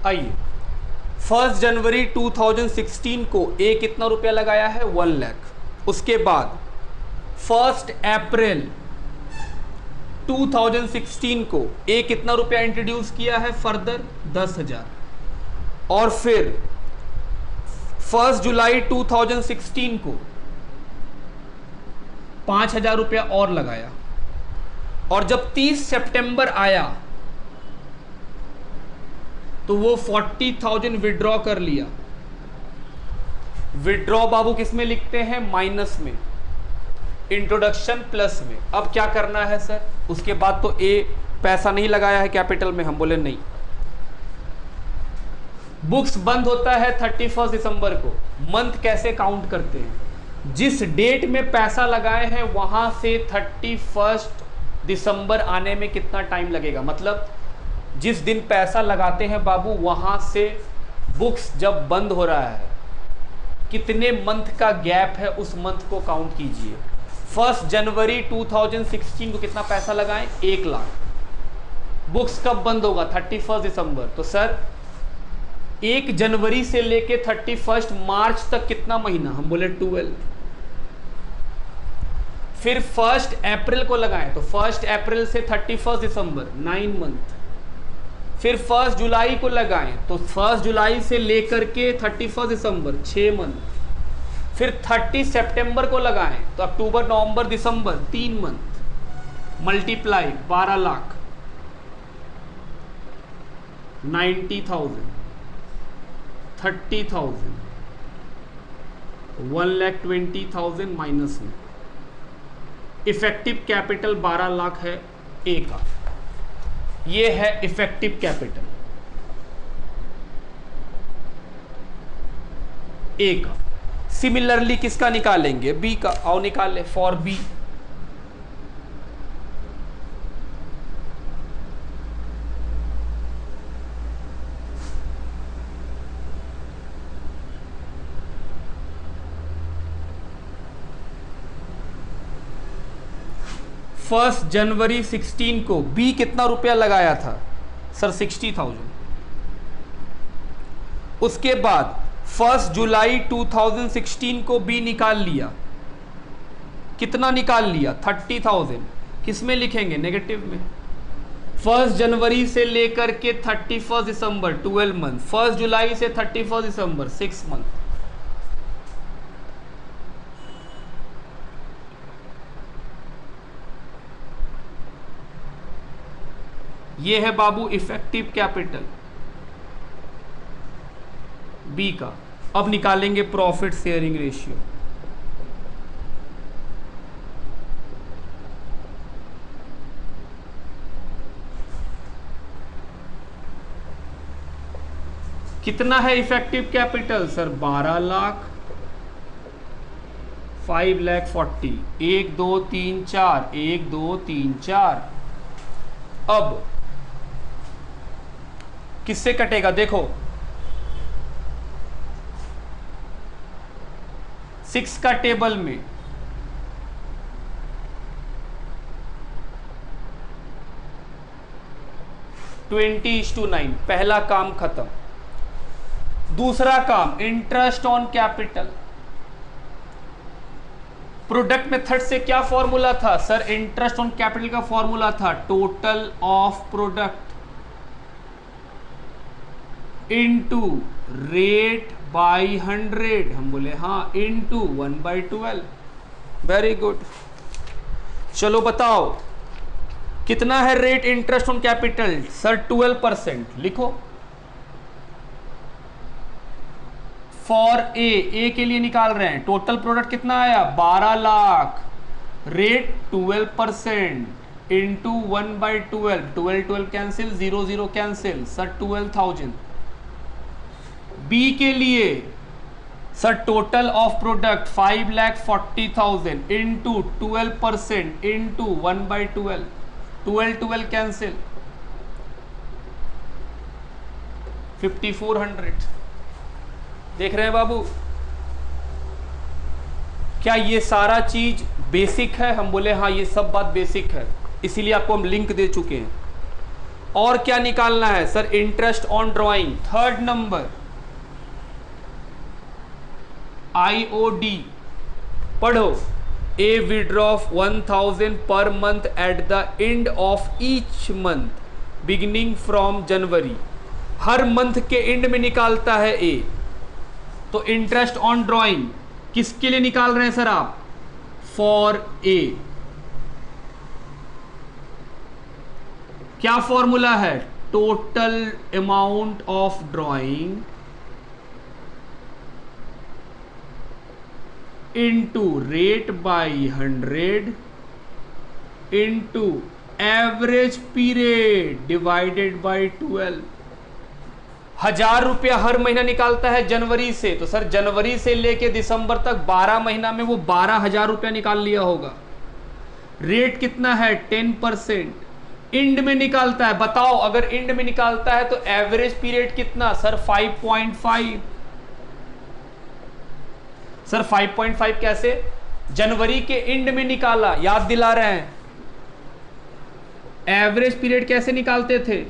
आइए, 1 जनवरी 2016 को ए कितना रुपया लगाया है? 1 लाख। उसके बाद 1 अप्रैल 2016 को ए कितना रुपया इंट्रोड्यूस किया है? फर्दर 10,000। और फिर 1 जुलाई 2016 को 5,000 रुपया और लगाया। और जब 30 सितंबर आया तो वो 40,000 विड्रॉ कर लिया। विड्रॉ बाबू किस में लिखते हैं? माइनस में, इंट्रोडक्शन प्लस में। अब क्या करना है सर? उसके बाद तो ए पैसा नहीं लगाया है कैपिटल में। हम बोले नहीं। बुक्स बंद होता है 31 दिसंबर को। मंथ कैसे काउंट करते हैं? जिस डेट में पैसा लगाए हैं वहां से 31 दिसंबर आने में कितना टाइम लगेगा, मतलब जिस दिन पैसा लगाते हैं बाबू वहाँ से बुक्स जब बंद हो रहा है कितने मंथ का गैप है उस मंथ को काउंट कीजिए। 1 जनवरी 2016 को कितना पैसा लगाएं, 1 लाख। बुक्स कब बंद होगा, 31 दिसंबर। तो सर 1 जनवरी से लेके 31 मार्च तक कितना महीना, हम बोले 12। फिर 1 अप्रैल को लगाएं तो 1 अप्रैल से 31 दिसंबर 9 मंथ। फिर 1 जुलाई को लगाएं तो 1 जुलाई से लेकर के 31 दिसंबर 6 मंथ। फिर 30 सितंबर को लगाएं तो अक्टूबर नवंबर दिसंबर 3 मंथ। मल्टीप्लाई 12 लाख 90,000 30,000 1,20,000 माइनस में इफेक्टिव कैपिटल 12 लाख है ए का। ये है इफेक्टिव कैपिटल ए का। सिमिलरली किसका निकालेंगे, बी का। आओ निकालें फॉर बी। फर्स्ट जनवरी 16 को बी कितना रुपया लगाया था सर, 60,000। उसके बाद 1 जुलाई 2016 को बी निकाल लिया, कितना निकाल लिया, 30,000। किस में लिखेंगे, नेगेटिव में। 1 जनवरी से लेकर के 31 दिसंबर 12 मंथ। 1 जुलाई से 31 दिसंबर 6 मंथ। ये है बाबू इफेक्टिव कैपिटल बी का। अब निकालेंगे प्रॉफिट शेयरिंग रेशियो। कितना है इफेक्टिव कैपिटल सर, 12 लाख 5,40,000। 1 2 3 4 1 2 3 4। अब किससे कटेगा, देखो 6 का टेबल में 20:9। पहला काम खत्म। दूसरा काम interest on capital. Product method से क्या फॉर्मूला था सर, इंटरेस्ट ऑन कैपिटल का फॉर्मूला था total of product into rate by 100। हम बोले हाँ, इनटू 1/12। Very good. चलो बताओ कितना है rate interest on capital sir, 12%। लिखो फॉर ए के लिए निकाल रहे हैं। टोटल प्रोडक्ट कितना आया, 12 lakh. Rate 12% into 1/12। 12 cancel, 0 0 cancel sir, 12,000। B के लिए sir total of product 5,40,000 into 12% into 1/12। 12 cancel, 5,400। देख रहे हैं बाबू, क्या ये सारा चीज बेसिक है, हम बोले हाँ ये सब बात बेसिक है, इसीलिए आपको हम लिंक दे चुके हैं। और क्या निकालना है sir, interest on drawing. 3rd number IOD पढ़ो। A withdraw 1,000 per month at the end of each month beginning from January. हर मंथ के एंड में निकालता है ए। तो इंटरेस्ट ऑन ड्राइंग किसके लिए निकाल रहे हैं सर आप, फॉर ए। क्या फॉर्मूला है, total amount of drawing into rate by 100 into average period divided by 12। 1,000 रुपया हर महीना निकालता है जनवरी से, तो सर जनवरी से लेके दिसंबर तक 12 महीना में वो 12,000 रुपया निकाल लिया होगा। रेट कितना है 10%। इंड में निकालता है, बताओ अगर इंड में निकालता है तो एवरेज पीरियड कितना सर 5.5। सर 5.5 कैसे? जनवरी के इंड में निकाला, याद दिला रहे हैं। एवरेज पीरियड कैसे निकालते थे?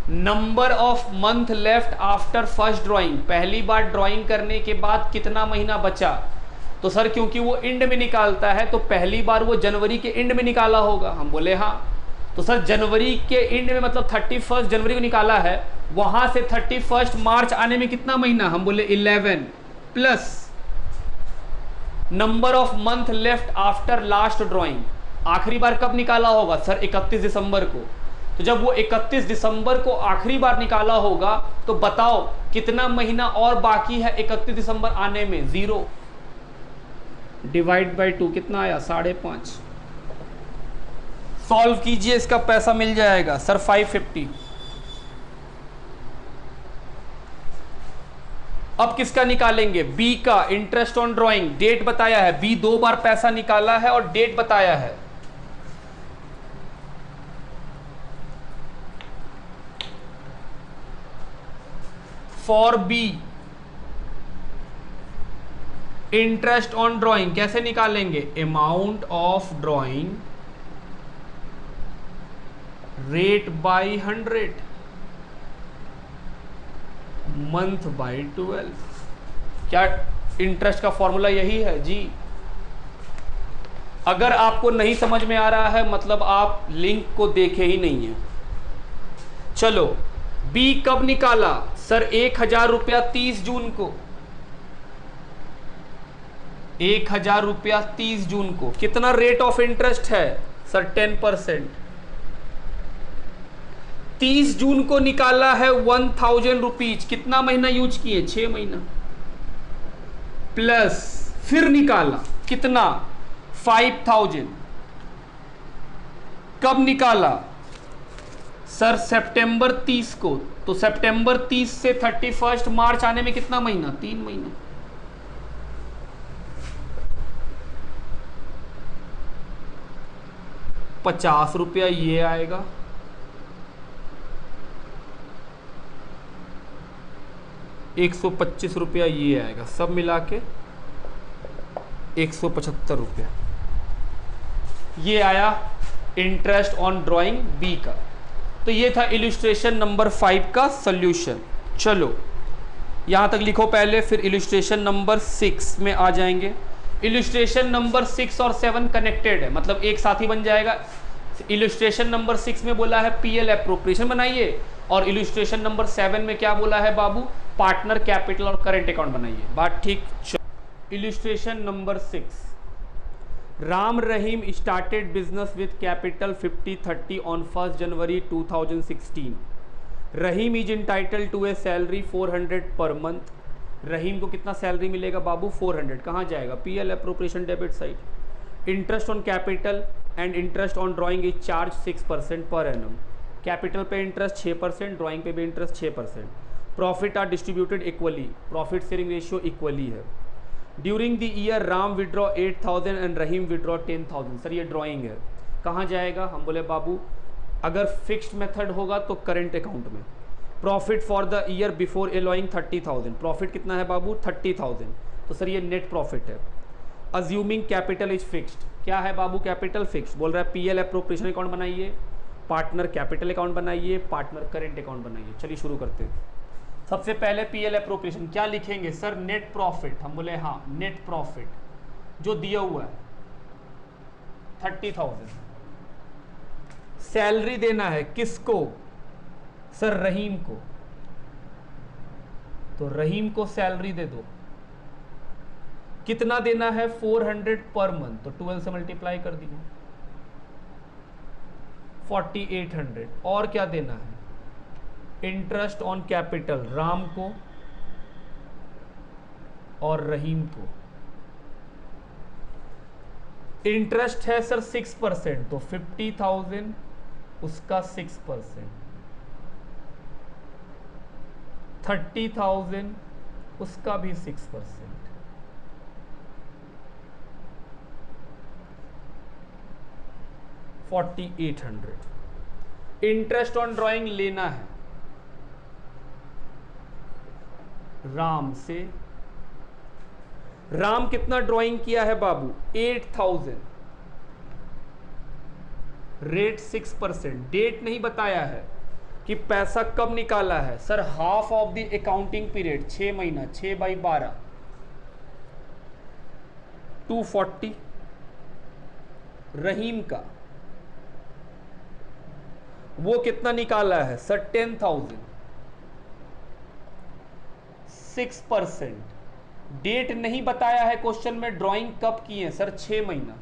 Number of month left after first drawing, पहली बार ड्राइंग करने के बाद कितना महीना बचा। तो सर क्योंकि वो इंड में निकालता है तो पहली बार वो जनवरी के इंड में निकाला होगा। हम बोले हाँ। तो सर जनवरी के इंड में मतलब 31 जनवरी को निकाला है, वहां से 31 मार्च आने में कितना महीना? हम बोले 11 plus number of month left after last drawing, आखिरी बार कब निकाला होगा सर? 31 दिसंबर को। तो जब वो 31 दिसंबर को आखिरी बार निकाला होगा तो बताओ कितना महीना और बाकी है 31 दिसंबर आने में? 0 डिवाइड बाई 2 कितना आया? 5.5। सॉल्व कीजिए, इसका पैसा मिल जाएगा सर 550। अब किसका निकालेंगे? बी का, इंटरेस्ट ऑन ड्राइंग। डेट बताया है, बी 2 बार पैसा निकाला है और डेट बताया है। For B interest on drawing कैसे निकालेंगे? Amount of drawing rate by 100 month by 12। क्या इंटरेस्ट का फॉर्मूला यही है जी? अगर आपको नहीं समझ में आ रहा है मतलब आप लिंक को देखे ही नहीं है। चलो बी कब निकाला सर? 1000 रुपया 30 जून को। 1000 रुपया 30 जून को। कितना रेट ऑफ इंटरेस्ट है सर? 10%। 30 जून को निकाला है 1000 रुपीज। कितना महीना यूज किए? 6 महीना। प्लस फिर निकाला कितना? 5000। कब निकाला सर? सितंबर 30 को। तो सितंबर 30 से 31 मार्च आने में कितना महीना? 3 महीना। ₹50 ये आएगा, 125 रुपया ये आएगा, सब मिला के 175 रुपया ये आया इंटरेस्ट ऑन ड्राइंग बी का। तो ये था इलस्ट्रेशन नंबर 5 का सॉल्यूशन। चलो यहां तक लिखो पहले, फिर इलस्ट्रेशन नंबर 6 में आ जाएंगे। इलस्ट्रेशन नंबर 6 और 7 कनेक्टेड है, मतलब एक साथ ही बन जाएगा। इलस्ट्रेशन नंबर 6 में बोला है पीएल एप्रोप्रिएशन बनाइए, और इलस्ट्रेशन नंबर 7 में क्या बोला है बाबू? पार्टनर कैपिटल और करेंट अकाउंट बनाइए। बात ठीक? Illustration number 6, Ram Rahim started business with capital 50-30 on 1 January 2016। Rahim is entitled to a salary 400 per month. रहीम को कितना सैलरी मिलेगा बाबू? 400। कहाँ जाएगा? PL appropriation debit side. Interest on capital and interest on drawing is charge 6% per annum. Capital पे interest 6%, drawing पे भी interest 6%। Profit are distributed equally, profit sharing ratio equally है। During the year Ram withdraw 8000 and Rahim withdraw 10000। Sir ये drawing है, कहाँ जाएगा? हम बोले बाबू अगर फिक्स्ड मेथड होगा तो करेंट अकाउंट में। Profit for the year before allowing 30,000। Profit कितना है बाबू? 30,000। तो सर ये नेट प्रॉफिट है। अज्यूमिंग कैपिटल इज फिक्स्ड, क्या है बाबू? Capital fixed. बोल रहा है पीएल एप्रोप्रिएशन अकाउंट बनाइए, पार्टनर कैपिटल अकाउंट बनाइए, पार्टनर करेंट अकाउंट बनाइए। चलिए शुरू करते हैं। सबसे पहले पीएल एप्रोप्रिएशन क्या लिखेंगे सर? Net profit. हम बोले हाँ, नेट प्रॉफिट जो दिया हुआ है 30,000। सैलरी देना है किसको सर? रहीम को। तो रहीम को सैलरी दे दो। कितना देना है? 400 पर मंथ। तो 12 से मल्टीप्लाई कर दिए, 4800। और क्या देना है? इंटरेस्ट ऑन कैपिटल राम को और रहीम को। इंटरेस्ट है सर 6%, तो 50,000 उसका 6%, 30,000 उसका भी 6%। 4800। इंटरेस्ट ऑन ड्राइंग लेना है राम से। राम कितना ड्राइंग किया है बाबू? 8000। रेट 6%। डेट नहीं बताया है कि पैसा कब निकाला है। Sir half of the accounting period 6 महीना, 6/12 240। रहीम का वो कितना निकाला है सर? 10,000। 6%। डेट नहीं बताया है क्वेश्चन में, ड्राइंग कब की है सर? 6 महीना,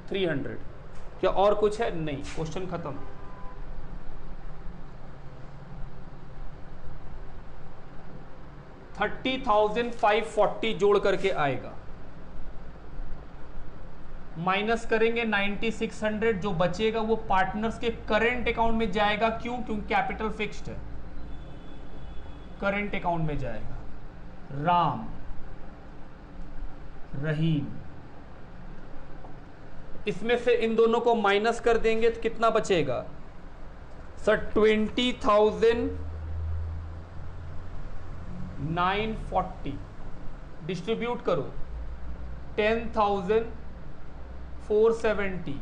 300। क्या और कुछ है? नहीं, क्वेश्चन खत्म। $30,540 जोड़ करके आएगा, माइनस करेंगे 9600। जो बचेगा वो पार्टनर्स के करेंट अकाउंट में जाएगा। क्यों? क्योंकि कैपिटल फिक्स्ड है, करेंट अकाउंट में जाएगा। राम, रहीम, इसमें से इन दोनों को माइनस कर देंगे तो कितना बचेगा सर? 20,940। डिस्ट्रीब्यूट करो, 10,470।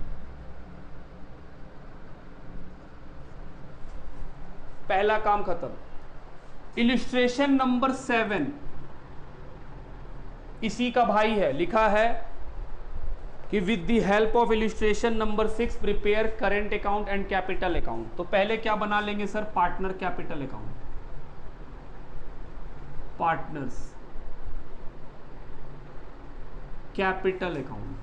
पहला काम खत्म। इलिस्ट्रेशन नंबर 7 इसी का भाई है। लिखा है कि with the help of illustration number 6 prepare current account and capital account. तो पहले क्या बना लेंगे sir? Partner capital account, partners capital account.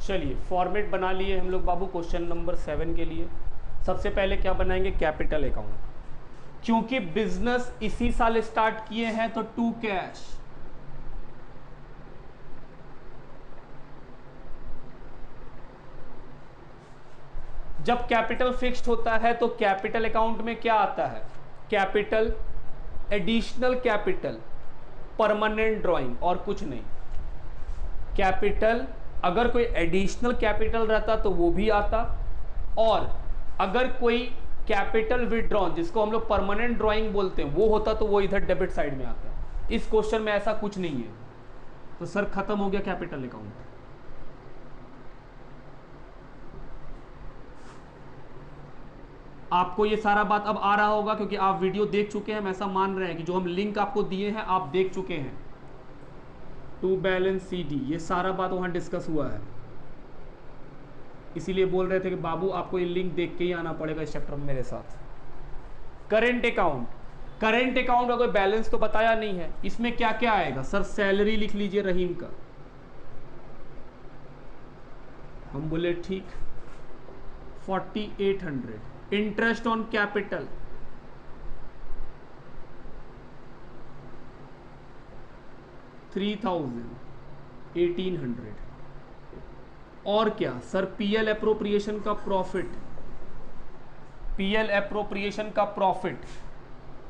चलिए फॉर्मेट बना लिए हम लोग बाबू क्वेश्चन नंबर 7 के लिए। सबसे पहले क्या बनाएंगे? Capital account. क्योंकि बिजनेस इसी साल स्टार्ट किए हैं तो टू कैश। जब कैपिटल फिक्स्ड होता है तो कैपिटल अकाउंट में क्या आता है? Capital, additional capital, permanent drawing और कुछ नहीं। कैपिटल, अगर कोई एडिशनल कैपिटल रहता तो वो भी आता, और अगर कोई कैपिटल विड्रॉन जिसको हम लोग परमानेंट ड्राइंग बोलते हैं वो होता तो वो इधर डेबिट साइड में आता। इस क्वेश्चन में ऐसा कुछ नहीं है, तो सर खत्म हो गया कैपिटल अकाउंट। आपको ये सारा बात अब आ रहा होगा क्योंकि आप वीडियो देख चुके हैं। हम ऐसा मान रहे हैं कि जो हम लिंक आपको दिए हैं आप देख चुके हैं। टू बैलेंस CD, ये सारा बात वहां डिस्कस हुआ है। इसीलिए बोल रहे थे कि बाबू आपको ये लिंक देख के ही आना पड़ेगा इस चैप्टर में मेरे साथ। करेंट अकाउंट, करेंट अकाउंट का कोई बैलेंस तो बताया नहीं है। इसमें क्या क्या आएगा सर? सैलरी लिख लीजिए रहीम का। हम बोले ठीक। 4800। Interest on capital 3000, 1800। और क्या सर? पीएल एप्रोप्रिएशन का प्रॉफिट, पीएल एप्रोप्रिएशन का प्रॉफिट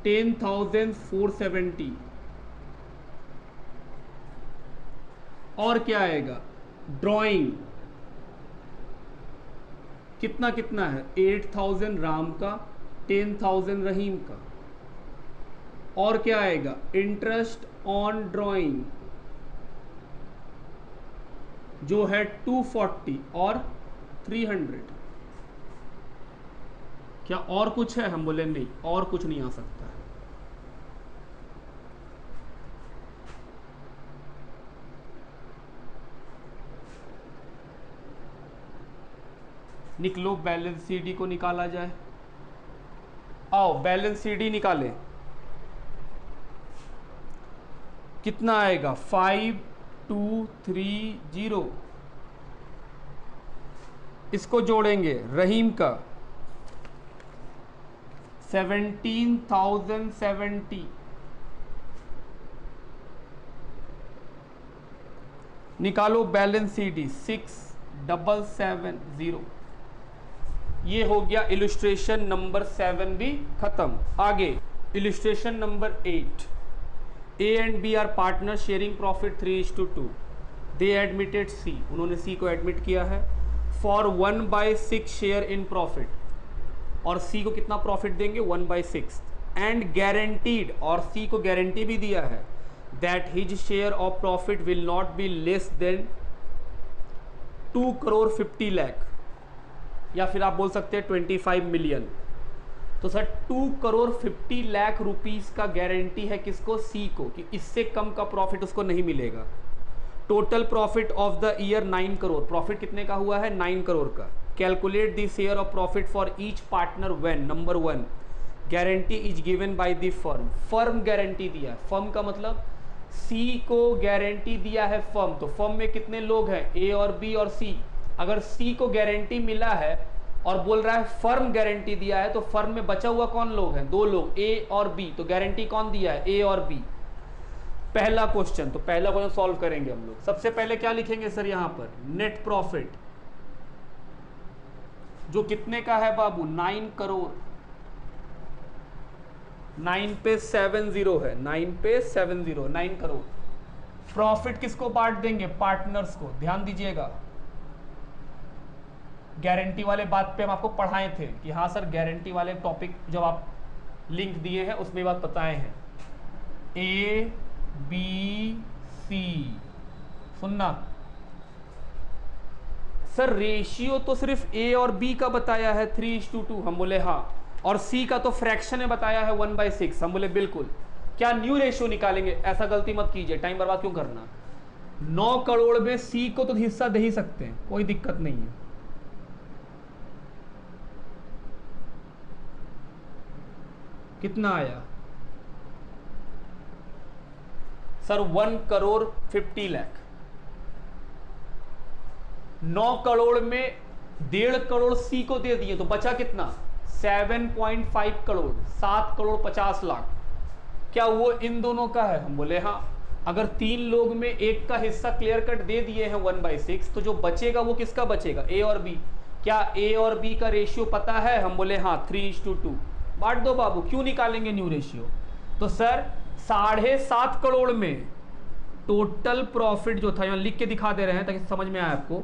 10,470। और क्या आएगा? ड्राइंग कितना कितना है, 8000 राम का, 10000 रहीम का। और क्या आएगा, इंटरेस्ट ऑन ड्राइंग जो है 240 और 300। क्या और कुछ है? हम बोले नहीं, और कुछ नहीं आ सकता है। निकलो, बैलेंस सीडी को निकाला जाए। आओ बैलेंस सीडी निकालें। कितना आएगा, 5230। इसको जोड़ेंगे, रहीम का 17070, निकालो बैलेंस सीडी 6770। ये हो गया इलस्ट्रेशन नंबर 7 भी खत्म। आगे illustration number 8, A and B are partner sharing profit 3:2। They admitted C, उन्होंने सी को एडमिट किया है फॉर 1/6 शेयर इन प्रॉफिट। और सी को कितना प्रॉफिट देंगे, 1/6। एंड गारंटीड, और सी को गारंटी भी दिया है that his share of profit will not be less than 2,50,00,000, या फिर आप बोल सकते हैं 25 मिलियन। तो सर 2,50,00,000 रुपीस का गारंटी है किसको, सी को, कि इससे कम का प्रॉफिट उसको नहीं मिलेगा। Total profit of the year 9 crore. Profit कितने का हुआ है, 9 करोड़ का। Calculate the share of profit for each partner when, number 1 guarantee is given by the firm. Firm guarantee दिया है, फर्म का मतलब सी को गारंटी दिया है फर्म। तो फर्म में कितने लोग हैं, ए और बी और सी। अगर सी को गारंटी मिला है और बोल रहा है फर्म गारंटी दिया है, तो फर्म में बचा हुआ कौन लोग हैं, 2 लोग, ए और बी। तो गारंटी कौन दिया है, ए और बी। पहला क्वेश्चन, तो पहला क्वेश्चन सॉल्व करेंगे हम लोग। सबसे पहले क्या लिखेंगे सर, यहां पर नेट प्रॉफिट जो कितने का है बाबू, 9 करोड़। 9 पे 70 है, 9 पे 70, 9 करोड़। प्रॉफिट किसको बांट देंगे, पार्टनर्स को। ध्यान दीजिएगा, गारंटी वाले बात पे हम आपको पढ़ाए थे कि हाँ सर गारंटी वाले टॉपिक जब आप लिंक दिए हैं उसमें बात बताए हैं। ए बी सी, सुनना सर, रेशियो तो सिर्फ ए और बी का बताया है 3:2। हम बोले हाँ। और सी का तो फ्रैक्शन में बताया है 1/6। हम बोले बिल्कुल। क्या न्यू रेशियो निकालेंगे, ऐसा गलती मत कीजिए, टाइम बर्बाद क्यों करना। 9 करोड़ में सी को तो हिस्सा दे ही सकते हैं, कोई दिक्कत नहीं है। कितना आया सर, 1,50,00,000। 9 करोड़ में 1.5 करोड़ सी को दे दिए, तो बचा कितना, 7.5 करोड़, 7,50,00,000। क्या वो इन दोनों का है, हम बोले हाँ। अगर 3 लोग में एक का हिस्सा क्लियर कट दे दिए हैं 1/6, तो जो बचेगा वो किसका बचेगा, ए और बी। क्या ए और बी का रेशियो पता है, हम बोले हाँ, 3:2। बांट दो बाबू। क्यों निकालेंगे न्यू रेशियो, तो सर 7.5 करोड़ में टोटल प्रॉफिट जो था, यहां लिख के दिखा दे रहे हैं ताकि समझ में आए आपको।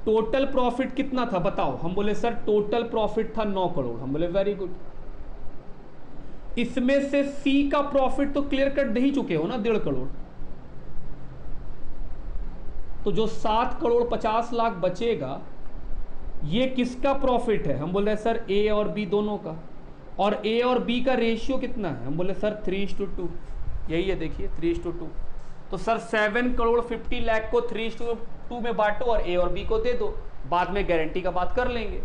टोटल प्रॉफिट कितना था बताओ, हम बोले सर टोटल प्रॉफिट था 9 करोड़। हम बोले वेरी गुड। इसमें से सी का प्रॉफिट तो क्लियर कट दे ही चुके हो ना, 1.5 करोड़। तो जो 7,50,00,000 बचेगा ये किसका प्रॉफिट है, हम बोल रहे सर ए और बी दोनों का। और ए और बी का रेशियो कितना है, हम बोले सर 3:2। यही है, देखिए 3:2। तो सर 7,50,00,000 को 3:2 में बांटो और ए और बी को दे दो, बाद में गारंटी का बात कर लेंगे।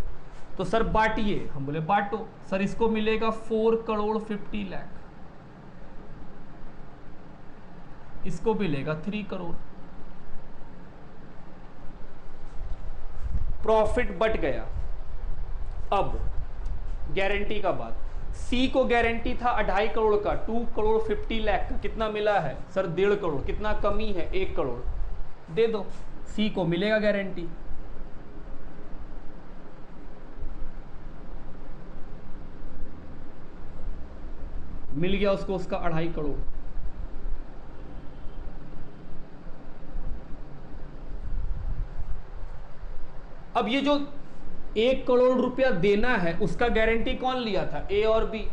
तो सर बांटिए, हम बोले बांटो। सर इसको मिलेगा 4,50,00,000, इसको मिलेगा 3 करोड़। प्रॉफिट बट गया। अब गारंटी का बात, सी को गारंटी था 2.5 करोड़ का, 2,50,00,000 का। कितना मिला है सर, 1.5 करोड़। कितना कमी है, 1 करोड़। दे दो, सी को मिलेगा गारंटी। मिल गया उसको उसका 2.5 करोड़। अब ये जो 1 करोड़ रुपया देना है उसका गारंटी कौन लिया था? ए और बी।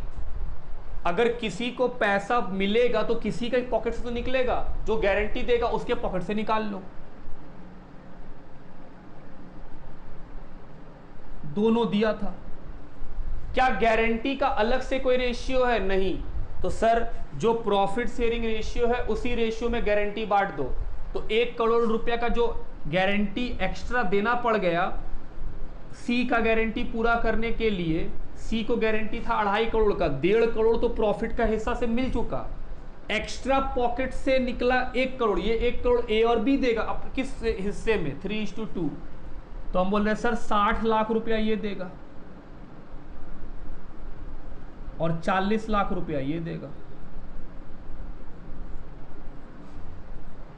अगर किसी को पैसा मिलेगा तो किसी के पॉकेट से तो निकलेगा, जो गारंटी देगा उसके पॉकेट से निकाल लो। दोनों दिया था। क्या गारंटी का अलग से कोई रेशियो है? नहीं। तो सर जो प्रॉफिट शेयरिंग रेशियो है उसी रेशियो में गारंटी बांट दो। तो 1 करोड़ रुपया का जो गारंटी एक्स्ट्रा देना पड़ गया सी का गारंटी पूरा करने के लिए, सी को गारंटी था 2.5 करोड़ का, 1.5 करोड़ तो प्रॉफिट का हिस्सा से मिल चुका, एक्स्ट्रा पॉकेट से निकला 1 करोड़। ये 1 करोड़ ए और बी देगा। अब किस हिस्से में? 3:2। तो हम बोल रहे हैं सर 60 लाख रुपया ये देगा और 40 लाख रुपया ये देगा।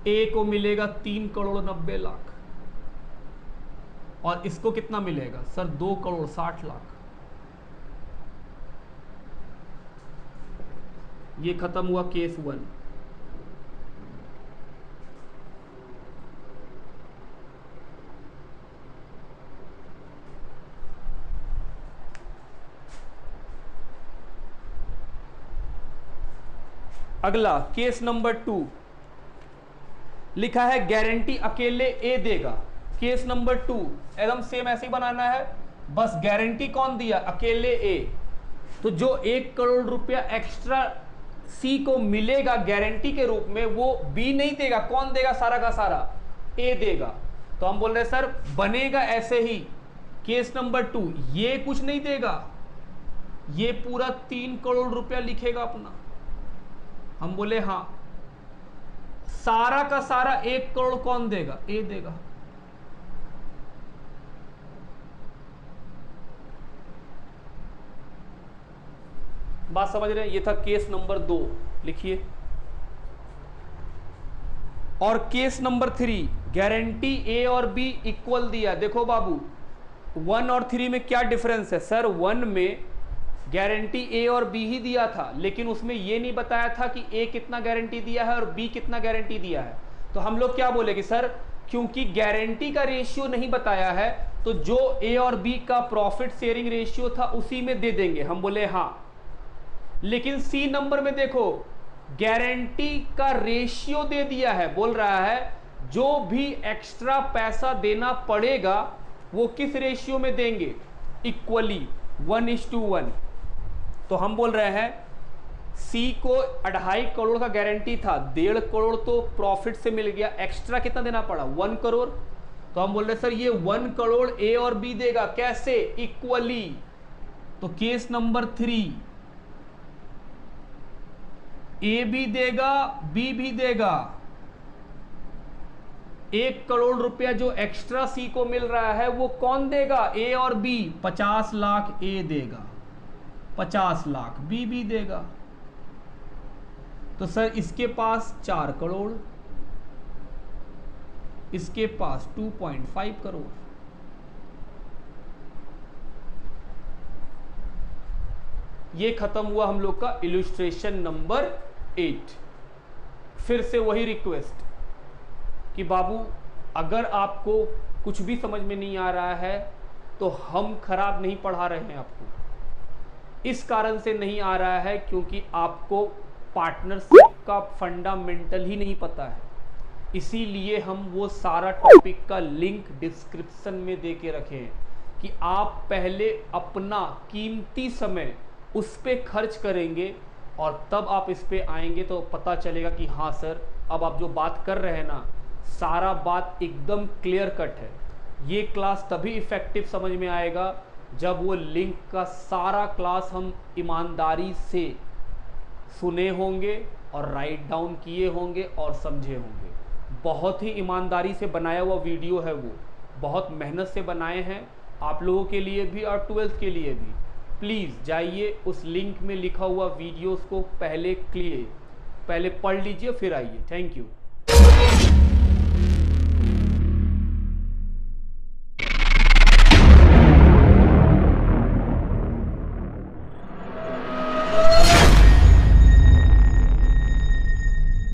ए को मिलेगा 3 करोड़ 90 लाख और इसको कितना मिलेगा सर? 2 करोड़ 60 लाख। ये खत्म हुआ केस 1। अगला केस नंबर 2 लिखा है गारंटी अकेले ए देगा। केस नंबर 2 एकदम सेम ऐसे ही बनाना है, बस गारंटी कौन दिया? अकेले ए। तो जो 1 करोड़ रुपया एक्स्ट्रा सी को मिलेगा गारंटी के रूप में वो बी नहीं देगा। कौन देगा? सारा का सारा ए देगा। तो हम बोल रहे हैं सर बनेगा ऐसे ही। केस नंबर 2 ये कुछ नहीं देगा, ये पूरा 3 करोड़ रुपया लिखेगा अपना। हम बोले हाँ। सारा का सारा 1 करोड़ कौन देगा? ए देगा। बात समझ रहे हैं? ये था केस नंबर 2। लिखिए। और केस नंबर 3 गारंटी ए और बी इक्वल दिया। देखो बाबू 1 और 3 में क्या डिफरेंस है? सर 1 में गारंटी ए और बी ही दिया था, लेकिन उसमें यह नहीं बताया था कि ए कितना गारंटी दिया है और बी कितना गारंटी दिया है। तो हम लोग क्या बोले कि सर क्योंकि गारंटी का रेशियो नहीं बताया है तो जो ए और बी का प्रॉफिट शेयरिंग रेशियो था उसी में दे देंगे। हम बोले हाँ। लेकिन सी नंबर में देखो गारंटी का रेशियो दे दिया है। बोल रहा है जो भी एक्स्ट्रा पैसा देना पड़ेगा वो किस रेशियो में देंगे? इक्वली 1:1। तो हम बोल रहे हैं सी को 2.5 करोड़ का गारंटी था, 1.5 करोड़ तो प्रॉफिट से मिल गया, एक्स्ट्रा कितना देना पड़ा? 1 करोड़। तो हम बोल रहे हैं सर ये 1 करोड़ ए और बी देगा। कैसे? इक्वली। तो केस नंबर 3 ए भी देगा बी भी देगा। 1 करोड़ रुपया जो एक्स्ट्रा सी को मिल रहा है वो कौन देगा? ए और बी। 50 लाख ए देगा, 50 लाख बी भी देगा। तो सर इसके पास 4 करोड़, इसके पास 2.5 करोड़। ये खत्म हुआ हम लोग का इलस्ट्रेशन नंबर 8। फिर से वही रिक्वेस्ट कि बाबू अगर आपको कुछ भी समझ में नहीं आ रहा है तो हम खराब नहीं पढ़ा रहे हैं आपको। इस कारण से नहीं आ रहा है क्योंकि आपको पार्टनरशिप का फंडामेंटल ही नहीं पता है। इसीलिए हम वो सारा टॉपिक का लिंक डिस्क्रिप्शन में दे के रखे हैं कि आप पहले अपना कीमती समय उस पर खर्च करेंगे और तब आप इस पे आएंगे तो पता चलेगा कि हाँ सर अब आप जो बात कर रहे हैं ना सारा बात एकदम क्लियर कट है। ये क्लास तभी इफेक्टिव समझ में आएगा जब वो लिंक का सारा क्लास हम ईमानदारी से सुने होंगे और राइट डाउन किए होंगे और समझे होंगे। बहुत ही ईमानदारी से बनाया हुआ वीडियो है, वो बहुत मेहनत से बनाए हैं आप लोगों के लिए भी और 12th के लिए भी। प्लीज़ जाइए उस लिंक में लिखा हुआ वीडियोस को पहले पढ़ लीजिए फिर आइए। Thank you.